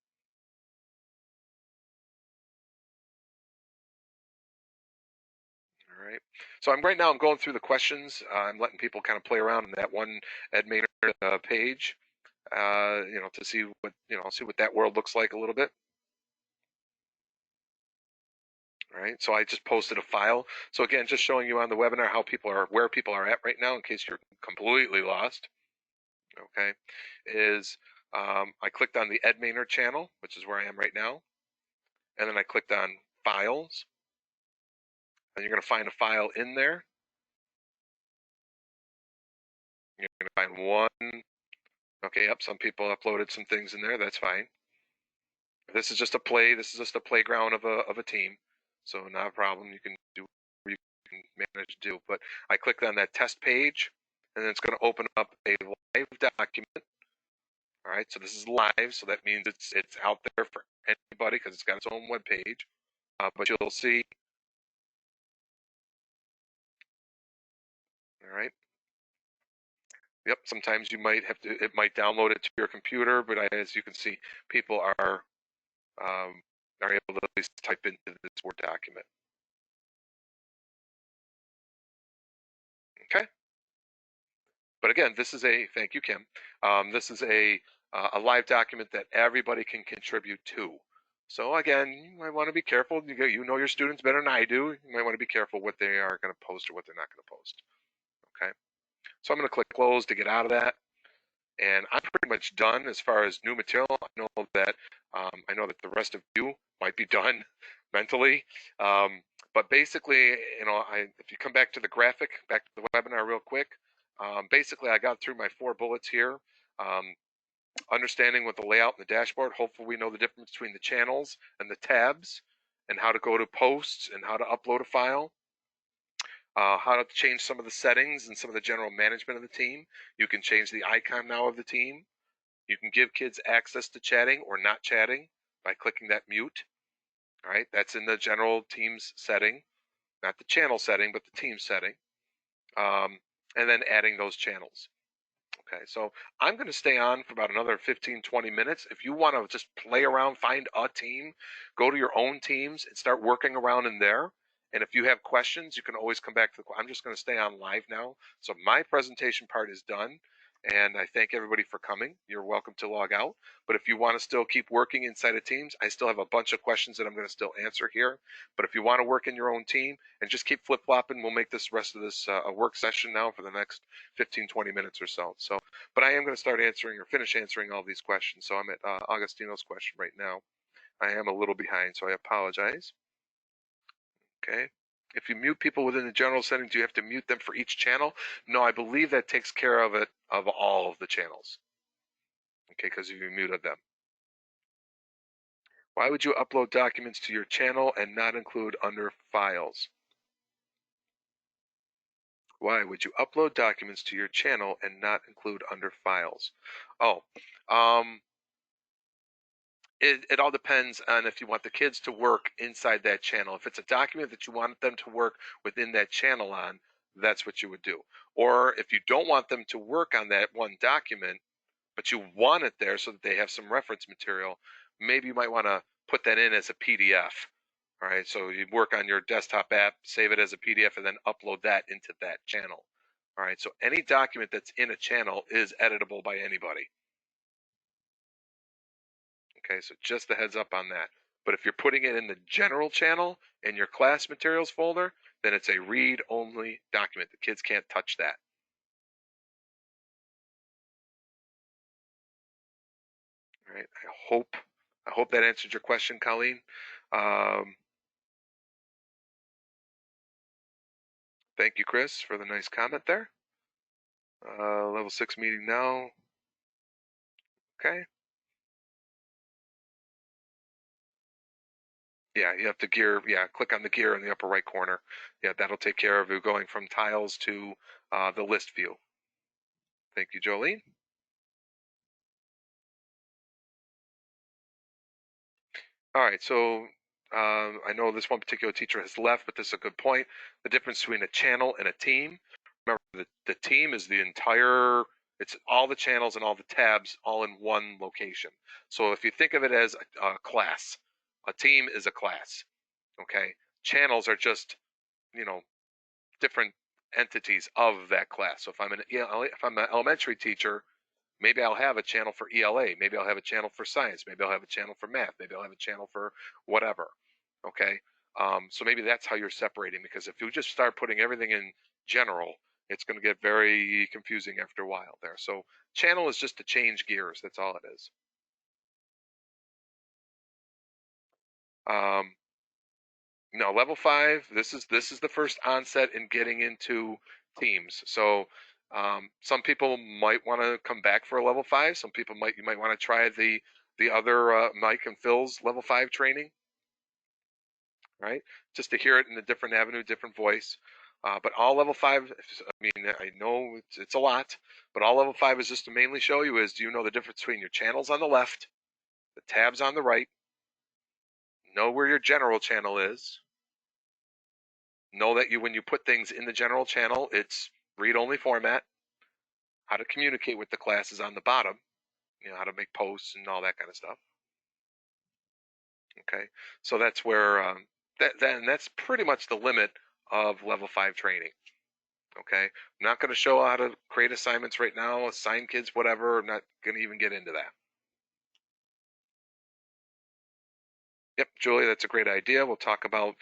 All right. So right now I'm going through the questions. I'm letting people kind of play around in that one Ed Maynard page, to see what that world looks like a little bit. All right. So I just posted a file. So again, just showing you on the webinar where people are at right now, in case you're completely lost. Okay, I clicked on the Ed Maynard channel, which is where I am right now, and then I clicked on Files, and you're going to find a file in there. You're going to find one. Okay, yep, some people uploaded some things in there. That's fine. This is just a play. This is just a playground of a team, so not a problem. You can do what you can manage to do. But I clicked on that test page, and then it's going to open up a live document. All right, so this is live, so that means it's out there for anybody because it's got its own web page. But you'll see. All right. Yep. Sometimes you might have to. It might download it to your computer, but as you can see, people are able to at least type into this Word document. Okay. But again, this is thank you, Kim. This is a live document that everybody can contribute to. So again, you might want to be careful. You know your students better than I do. You might want to be careful what they are going to post or what they're not going to post. Okay. So I'm going to click close to get out of that. And I'm pretty much done as far as new material. I know that the rest of you might be done mentally. But basically, if you come back to the graphic, back to the webinar real quick, basically I got through my 4 bullets here. Understanding what the layout and the dashboard. Hopefully we know the difference between the channels and the tabs and how to go to posts and how to upload a file. How to change some of the settings and some of the general management of the team. You can change the icon now of the team. You can give kids access to chatting or not chatting by clicking that mute. All right, that's in the general teams setting, not the channel setting, but the team setting. And then adding those channels. Okay, so I'm going to stay on for about another 15, 20 minutes. If you want to just play around, find a team, go to your own teams and start working around in there. And if you have questions, you can always come back to I'm just going to stay on live now. So my presentation part is done. And I thank everybody for coming. You're welcome to log out. But if you want to still keep working inside of teams, I still have a bunch of questions that I'm going to still answer here. But if you want to work in your own team and just keep flip-flopping, we'll make this rest of this a work session now for the next 15, 20 minutes or so. But I am going to start answering or finish answering all these questions. So I'm at Augustino's question right now. I am a little behind, so I apologize. Okay. If you mute people within the general setting, do you have to mute them for each channel? No, I believe that takes care of it of all of the channels. Okay, because you muted them. Why would you upload documents to your channel and not include under files? Why would you upload documents to your channel and not include under files? Oh, it all depends on if you want the kids to work inside that channel. If it's a document that you want them to work within that channel on, that's what you would do. Or if you don't want them to work on that one document, but you want it there so that they have some reference material, maybe you might want to put that in as a PDF. All right, so you work on your desktop app, save it as a PDF, and then upload that into that channel. All right, so any document that's in a channel is editable by anybody. Okay, so just a heads up on that. But if you're putting it in the general channel in your class materials folder, then it's a read-only document. The kids can't touch that. All right, I hope that answered your question, Colleen. Thank you, Chris, for the nice comment there. Level 6 meeting now. Okay. Yeah, you have to gear. Yeah, click on the gear in the upper right corner. Yeah, that'll take care of you going from tiles to the list view. Thank you, Jolene. All right, so I know this one particular teacher has left, but this is a good point. The difference between a channel and a team. Remember, the team is the entire, it's all the channels and all the tabs all in one location. So if you think of it as a class, a team is a class, okay? Channels are just, you know, different entities of that class. So if I'm an elementary teacher, maybe I'll have a channel for ELA. Maybe I'll have a channel for science. Maybe I'll have a channel for math. Maybe I'll have a channel for whatever. Okay. So maybe that's how you're separating, because if you just start putting everything in general, it's going to get very confusing after a while there. So channel is just to change gears. That's all it is. No, level 5. This is the first onset in getting into teams. So some people might want to come back for a level 5. Some people you might want to try the other Mike and Phil's level 5 training, right? Just to hear it in a different avenue, different voice. But all level 5, I mean, I know it's a lot, but all level 5 is just to mainly show you is, do you know the difference between your channels on the left, the tabs on the right, know where your general channel is, know that when you put things in the general channel, it's read-only format, how to communicate with the classes on the bottom, you know, how to make posts and all that kind of stuff. Okay, so that's where that's pretty much the limit of level 5 training. Okay, I'm not going to show how to create assignments right now, assign kids, whatever. I'm not going to even get into that. Yep, Julie, that's a great idea. We'll talk about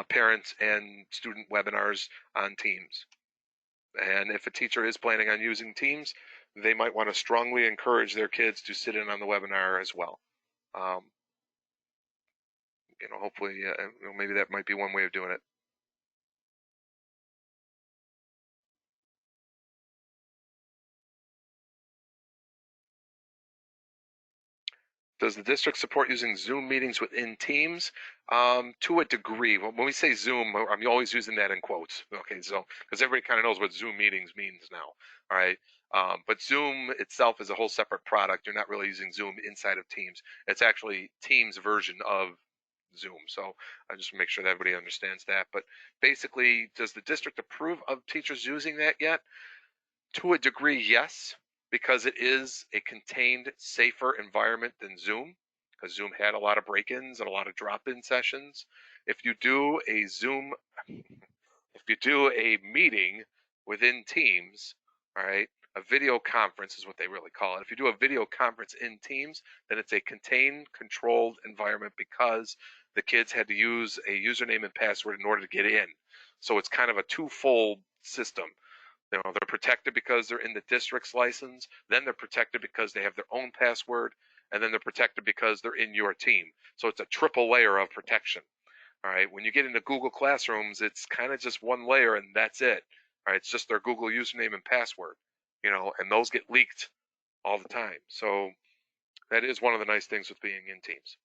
parents and student webinars on Teams. And if a teacher is planning on using Teams, they might want to strongly encourage their kids to sit in on the webinar as well. You know, hopefully, maybe that might be one way of doing it. Does the district support using Zoom meetings within Teams? To a degree. When we say Zoom, I'm always using that in quotes. Okay, so because everybody kind of knows what Zoom meetings means now. All right. But Zoom itself is a whole separate product. You're not really using Zoom inside of Teams. It's actually Teams version of Zoom. So I just make sure that everybody understands that. But basically, does the district approve of teachers using that yet? To a degree, yes, because it is a contained, safer environment than Zoom, because Zoom had a lot of break-ins and a lot of drop-in sessions. If you do a Zoom, if you do a meeting within Teams, all right, a video conference is what they really call it. If you do a video conference in Teams, then it's a contained, controlled environment because the kids had to use a username and password in order to get in. So it's kind of a twofold system. You know, they're protected because they're in the district's license. Then they're protected because they have their own password. and then they're protected because they're in your team. So it's a triple layer of protection. All right. When you get into Google Classrooms, it's kind of just one layer and that's it. All right. It's just their Google username and password, and those get leaked all the time. So that is one of the nice things with being in Teams.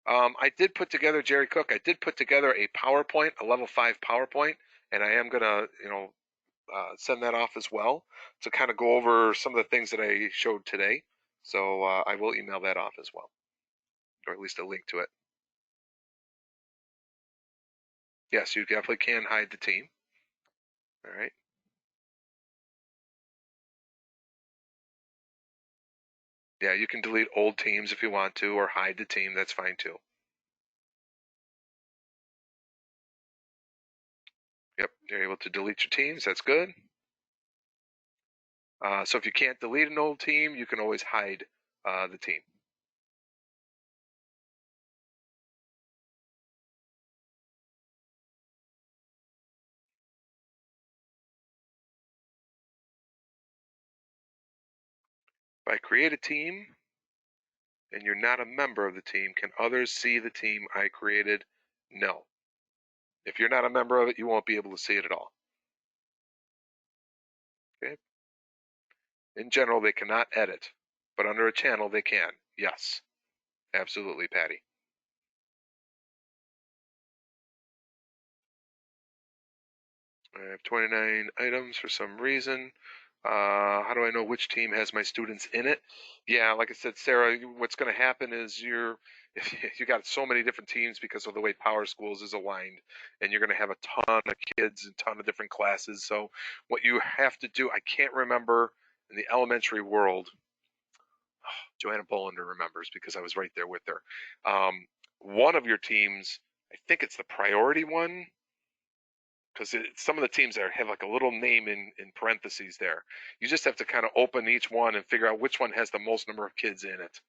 I did put together, Jerry Cook, I did put together a PowerPoint, a level 5 PowerPoint, and I am going to, send that off as well to kind of go over some of the things that I showed today. So I will email that off as well, or at least a link to it. Yes, you definitely can hide the team. All right. Yeah, you can delete old teams if you want to, or hide the team. That's fine too. Yep, you're able to delete your teams. That's good. So if you can't delete an old team, you can always hide the team. If I create a team and you're not a member of the team, can others see the team I created? No. If you're not a member of it, you won't be able to see it at all. Okay. In general, they cannot edit, but under a channel, they can. Yes, absolutely, Patty. I have 29 items for some reason. How do I know which team has my students in it? Yeah, like I said, Sarah, what's going to happen is you got so many different teams because of the way Power Schools is aligned, and you're going to have a ton of kids and ton of different classes. So what you have to do, I can't remember in the elementary world. Joanna Bolander remembers because I was right there with her. One of your teams, I think it's the priority one, because some of the teams there have like a little name in parentheses there. You just have to kind of open each one and figure out which one has the most number of kids in it.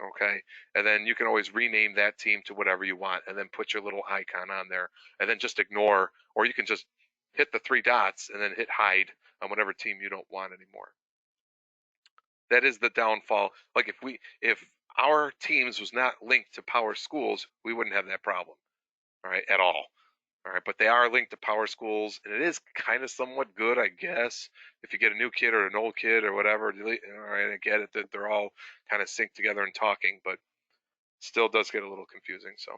Okay, and then you can always rename that team to whatever you want, and then put your little icon on there, and then just ignore, or you can just hit the 3 dots and then hit hide on whatever team you don't want anymore. That is the downfall. Like if our teams was not linked to Power Schools, we wouldn't have that problem, all right, at all. All right, but they are linked to Power Schools, and it is kind of somewhat good, I guess, if you get a new kid or an old kid or whatever. All right, I get it that they're all kind of synced together and talking, but still does get a little confusing. So.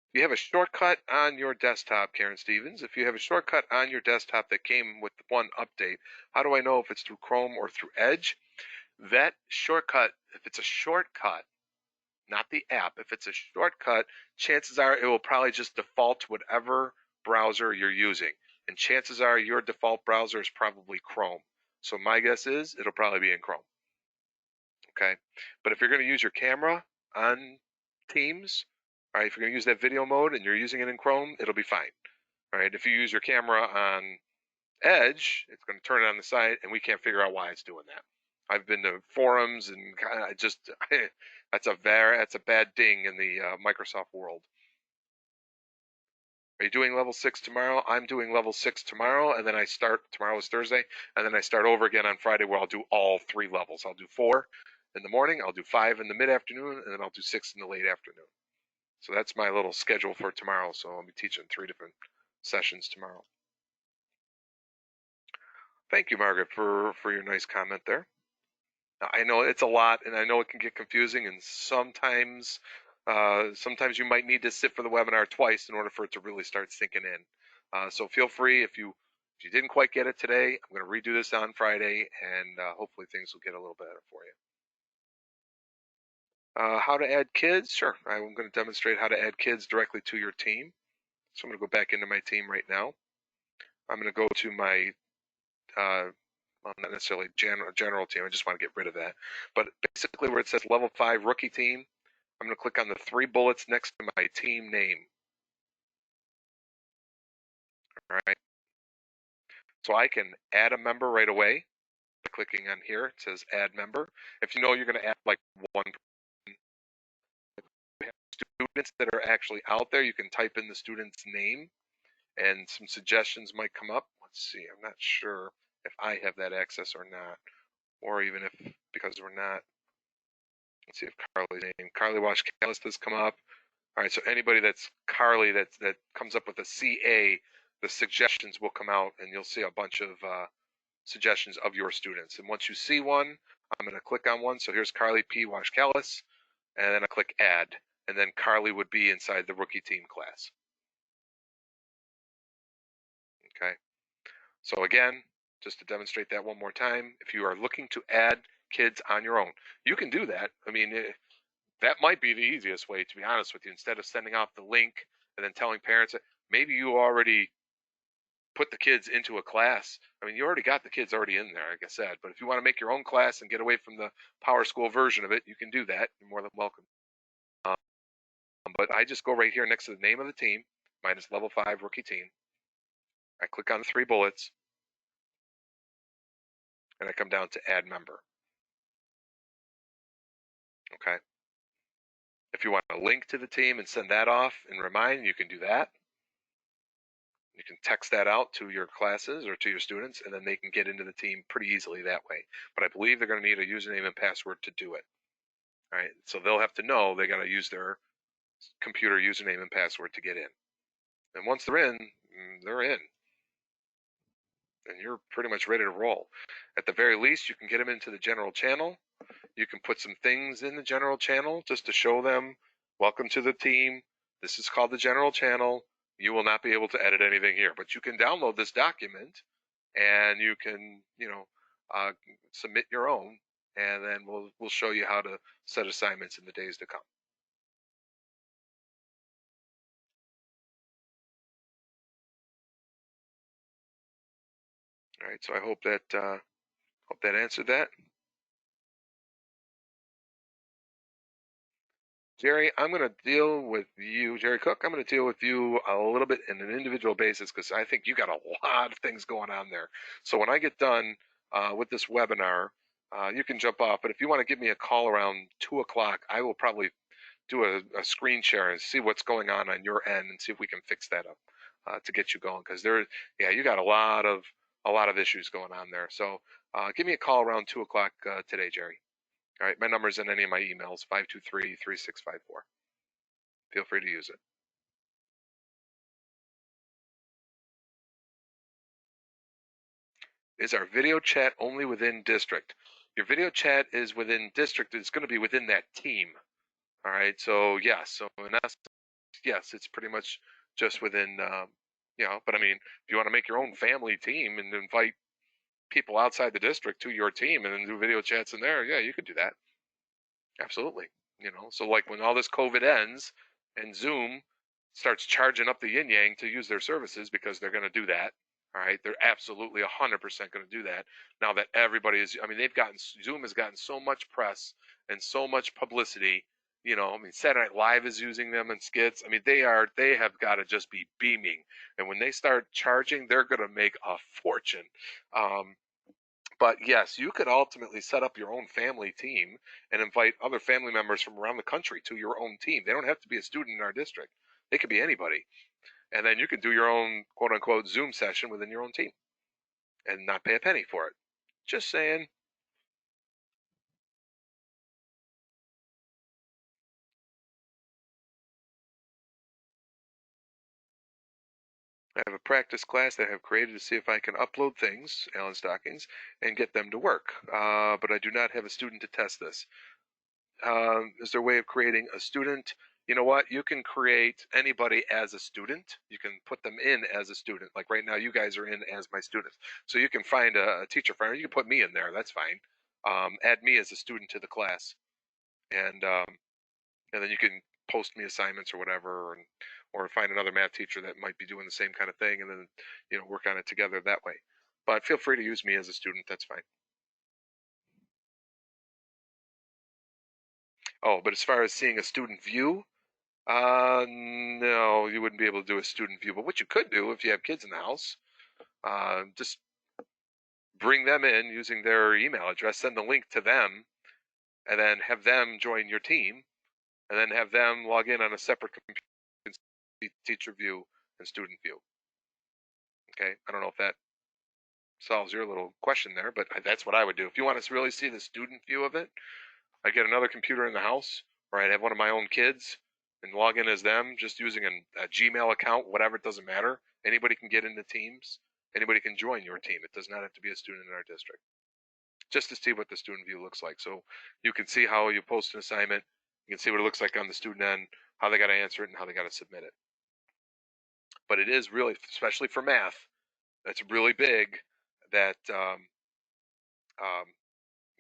If you have a shortcut on your desktop, Karen Stevens, if you have a shortcut on your desktop that came with one update, how do I know if it's through Chrome or through Edge? That shortcut, if it's a shortcut, not the app, if it's a shortcut, chances are it will probably just default to whatever browser you're using. And chances are your default browser is probably Chrome. So my guess is it'll probably be in Chrome. Okay. But if you're going to use your camera on Teams, all right, if you're going to use that video mode and you're using it in Chrome, it'll be fine. All right. If you use your camera on Edge, it's going to turn it on the side, and we can't figure out why it's doing that. I've been to forums, and I just that's a bad ding in the Microsoft world. Are you doing level 6 tomorrow? I'm doing level 6 tomorrow, and then I start, tomorrow is Thursday, and then I start over again on Friday where I'll do all 3 levels. I'll do 4 in the morning, I'll do 5 in the mid-afternoon, and then I'll do 6 in the late afternoon. So that's my little schedule for tomorrow. So I'll be teaching 3 different sessions tomorrow. Thank you, Margaret, for your nice comment there. I know it's a lot, and I know it can get confusing, and sometimes you might need to sit for the webinar twice in order for it to really start sinking in. So feel free, if you didn't quite get it today, I'm going to redo this on Friday, and hopefully things will get a little better for you. How to add kids? Sure, I'm going to demonstrate how to add kids directly to your team. So I'm going to go back into my team right now. I'm going to go to my well, not necessarily general team. I just want to get rid of that. But basically where it says level 5 rookie team, I'm going to click on the 3 bullets next to my team name. All right. So I can add a member right away by clicking on here. It says add member. If you know you're going to add like one students that are actually out there, you can type in the student's name and some suggestions might come up. Let's see, I'm not sure if I have that access or not, or even if, because we're not, let's see if Carly's name, Carly Wash Callis has come up. All right, so anybody that's Carly that comes up with a CA, the suggestions will come out and you'll see a bunch of suggestions of your students. And once you see one, I'm going to click on one. So here's Carly P. Wash Callis, and then I click add, and then Carly would be inside the rookie team class. Okay, so again, just to demonstrate that one more time, if you are looking to add kids on your own, you can do that. I mean, that might be the easiest way, to be honest with you. Instead of sending out the link and then telling parents, maybe you already put the kids into a class. I mean, you already got the kids already in there, like I said. But if you want to make your own class and get away from the Power School version of it, you can do that. You're more than welcome. But I just go right here next to the name of the team, minus level 5 rookie team. I click on the 3 bullets, and I come down to add member. Okay. If you want a link to the team and send that off and remind, you can do that. You can text that out to your classes or to your students, and then they can get into the team pretty easily that way. But I believe they're going to need a username and password to do it. All right, so they'll have to know they got to use their computer username and password to get in. And once they're in, and you're pretty much ready to roll. At the very least, you can get them into the general channel. You can put some things in the general channel just to show them, welcome to the team. This is called the general channel. You will not be able to edit anything here, but you can download this document and you can, submit your own, and then we'll show you how to set assignments in the days to come. All right, so I hope that answered that. Jerry, I'm going to deal with you, Jerry Cook. I'm going to deal with you a little bit in an individual basis because I think you got a lot of things going on there. So when I get done with this webinar, you can jump off. But if you want to give me a call around 2 o'clock, I will probably do a screen share and see what's going on your end and see if we can fix that up to get you going. Because you got a lot of issues going on there. So give me a call around 2 o'clock today, Jerry. All right, my number's in any of my emails, 523-3654. Feel free to use it. Is our video chat only within district? Your video chat is within district. It's going to be within that team. All right, so yes. So in essence, yes, it's pretty much just within, but I mean, if you want to make your own family team and invite people outside the district to your team and then do video chats in there, yeah, you could do that. Absolutely. So like when all this COVID ends and Zoom starts charging up the yin yang to use their services, because they're going to do that. All right. They're absolutely 100% going to do that. Now that everybody is, Zoom has gotten so much press and so much publicity. Saturday Night Live is using them in skits. They have got to just be beaming. And when they start charging, they're going to make a fortune. But yes, you could ultimately set up your own family team and invite other family members from around the country to your own team. They don't have to be a student in our district. They could be anybody. And then you could do your own quote unquote Zoom session within your own team and not pay a penny for it. Just saying. I have a practice class that I have created to see if I can upload things, Alan Stockings, and get them to work. But I do not have a student to test this. Is there a way of creating a student? You know what? You can create anybody as a student. You can put them in as a student. Like right now, you guys are in as my students. So you can find a teacher friend. You can put me in there. That's fine. Add me as a student to the class, and then you can post me assignments or whatever, or find another math teacher that might be doing the same kind of thing, and then work on it together that way. But feel free to use me as a student. That's fine. Oh, but as far as seeing a student view, no, you wouldn't be able to do a student view. But what you could do if you have kids in the house, just bring them in using their email address, send the link to them, and then have them join your team. and then have them log in on a separate computer and see teacher view and student view. Okay, I don't know if that solves your little question there, but that's what I would do. If you want to really see the student view of it, I'd get another computer in the house, or I'd have one of my own kids and log in as them, just using a Gmail account, whatever, it doesn't matter. Anybody can get into Teams. Anybody can join your team. It does not have to be a student in our district. Just to see what the student view looks like. So you can see how you post an assignment. You can see what it looks like on the student end, how they got to answer it, and how they got to submit it. But it is really, especially for math, that's really big that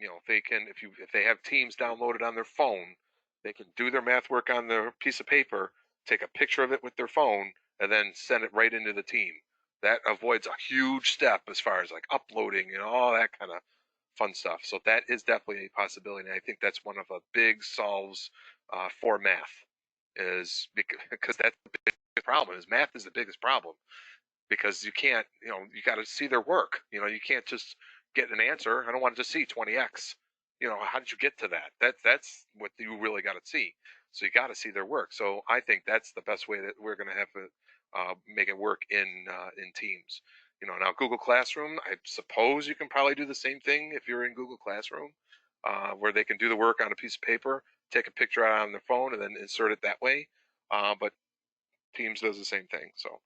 if they can, if they have Teams downloaded on their phone, they can do their math work on their piece of paper, take a picture of it with their phone, and then send it right into the team. That avoids a huge step as far as like uploading and all that kind of fun stuff. So that is definitely a possibility, and I think that's one of the big solves for math, is because that's the biggest problem. Is math is the biggest problem, because you can't, you got to see their work. You can't just get an answer. I don't want to just see 20x. How did you get to that? That's what you really got to see. So you got to see their work. So I think that's the best way that we're going to have to make it work in Teams. Now Google Classroom, I suppose you can probably do the same thing if you're in Google Classroom, where they can do the work on a piece of paper, take a picture out on their phone, and then insert it that way. But Teams does the same thing. So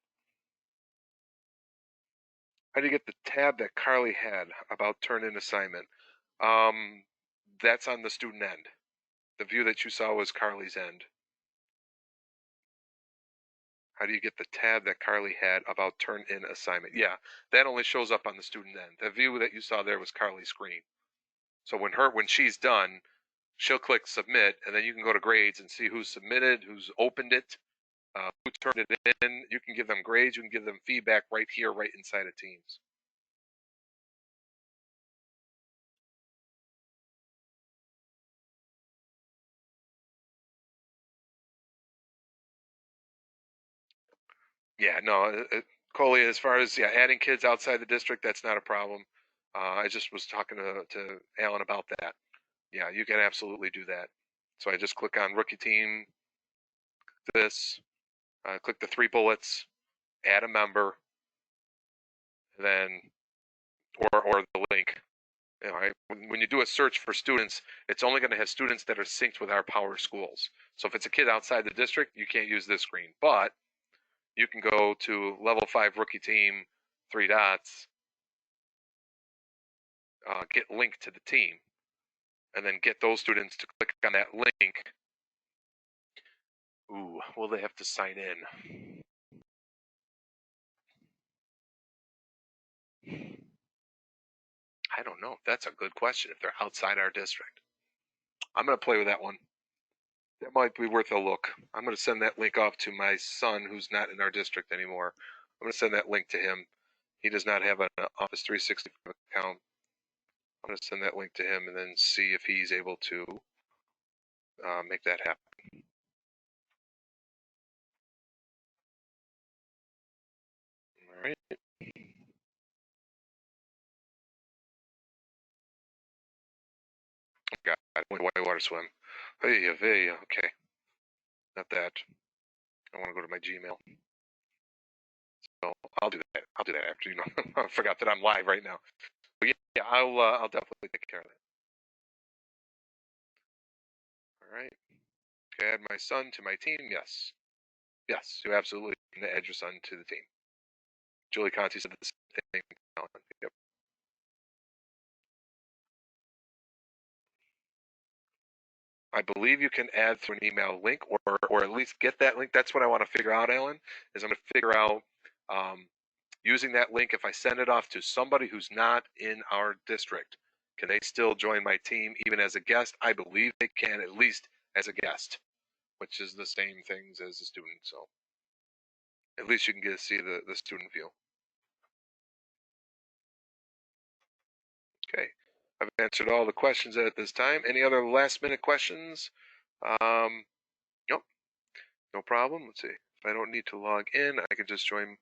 how do you get the tab that Carly had about turn-in assignment? That's on the student end. The view that you saw was Carly's end. How do you get the tab that Carly had about turn-in assignment? Yeah, that only shows up on the student end. The view that you saw there was Carly's screen. So when she's done, she'll click submit, and then you can go to grades and see who's submitted, who's opened it, who turned it in. You can give them grades. You can give them feedback right here, right inside of Teams. Yeah, no, Coley, as far as adding kids outside the district, that's not a problem. I just was talking to Alan about that. Yeah, you can absolutely do that. So I just click on rookie team, this, click the 3 bullets, add a member, then or the link. When you do a search for students, it's only going to have students that are synced with our Power Schools. So if it's a kid outside the district, you can't use this screen, but you can go to level 5 rookie team, 3 dots, get linked to the team, and then get those students to click on that link. Ooh, will they have to sign in? I don't know. That's a good question if they're outside our district. I'm going to play with that one. That might be worth a look. I'm going to send that link off to my son who's not in our district anymore. I'm going to send that link to him. He does not have an Office 365 account. I'm going to send that link to him and then see if he's able to make that happen. All right. God, whitewater swim. Hey, okay. Not that. I want to go to my Gmail. So I'll do that. I'll do that after, I forgot that I'm live right now. But yeah, I'll definitely take care of that. All right. Okay, add my son to my team. Yes. Yes, you absolutely can add your son to the team. Julie Conti said the same thing. Yep. I believe you can add through an email link, or at least get that link. That's what I want to figure out, Alan, is I'm going to figure out using that link, if I send it off to somebody who's not in our district, can they still join my team even as a guest? I believe they can, at least as a guest, which is the same things as a student. So at least you can get to see the student view. Okay, I've answered all the questions at this time. Any other last minute questions? Nope, no problem. Let's see. If I don't need to log in, I can just join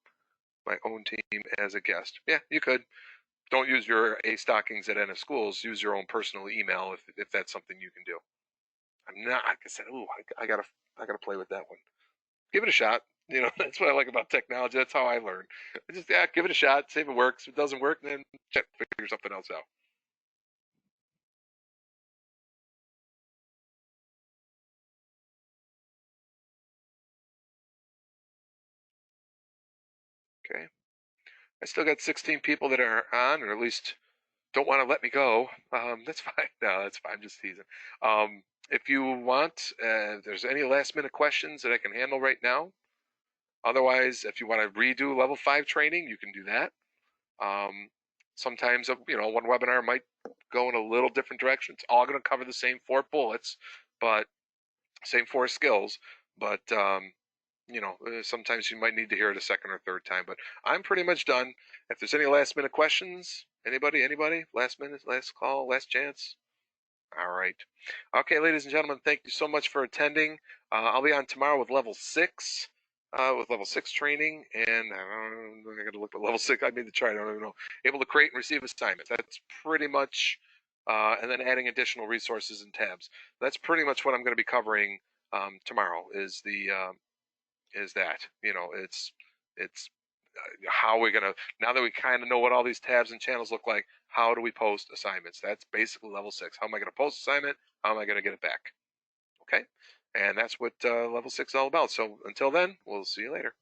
my own team as a guest. Yeah, you could. Don't use your A stockings at NF Schools. Use your own personal email if that's something you can do. I'm not. Like I said, ooh, I gotta play with that one. Give it a shot. You know, that's what I like about technology. That's how I learn. I just give it a shot, see if it works. If it doesn't work, then figure something else out. Okay. I still got 16 people that are on, or at least don't want to let me go. That's fine. No, that's fine. I'm just teasing. If you want, if there's any last minute questions that I can handle right now. Otherwise, if you want to redo level 5 training, you can do that. Sometimes, one webinar might go in a little different direction. It's all going to cover the same 4 bullets, but same 4 skills. But, sometimes you might need to hear it a second or third time. But I'm pretty much done. If there's any last minute questions, anybody? Last minute, last call, last chance? All right. Okay, ladies and gentlemen, thank you so much for attending. I'll be on tomorrow with level 6. With level 6 training, and I got to look at level 6. I made the chart. I don't even know. Able to create and receive assignments. That's pretty much, and then adding additional resources and tabs. That's pretty much what I'm going to be covering tomorrow. Is that it's how we're gonna, now that we kind of know what all these tabs and channels look like, how do we post assignments? That's basically level 6. How am I going to post assignment? How am I going to get it back? Okay, and that's what level 6 is all about. So until then, we'll see you later.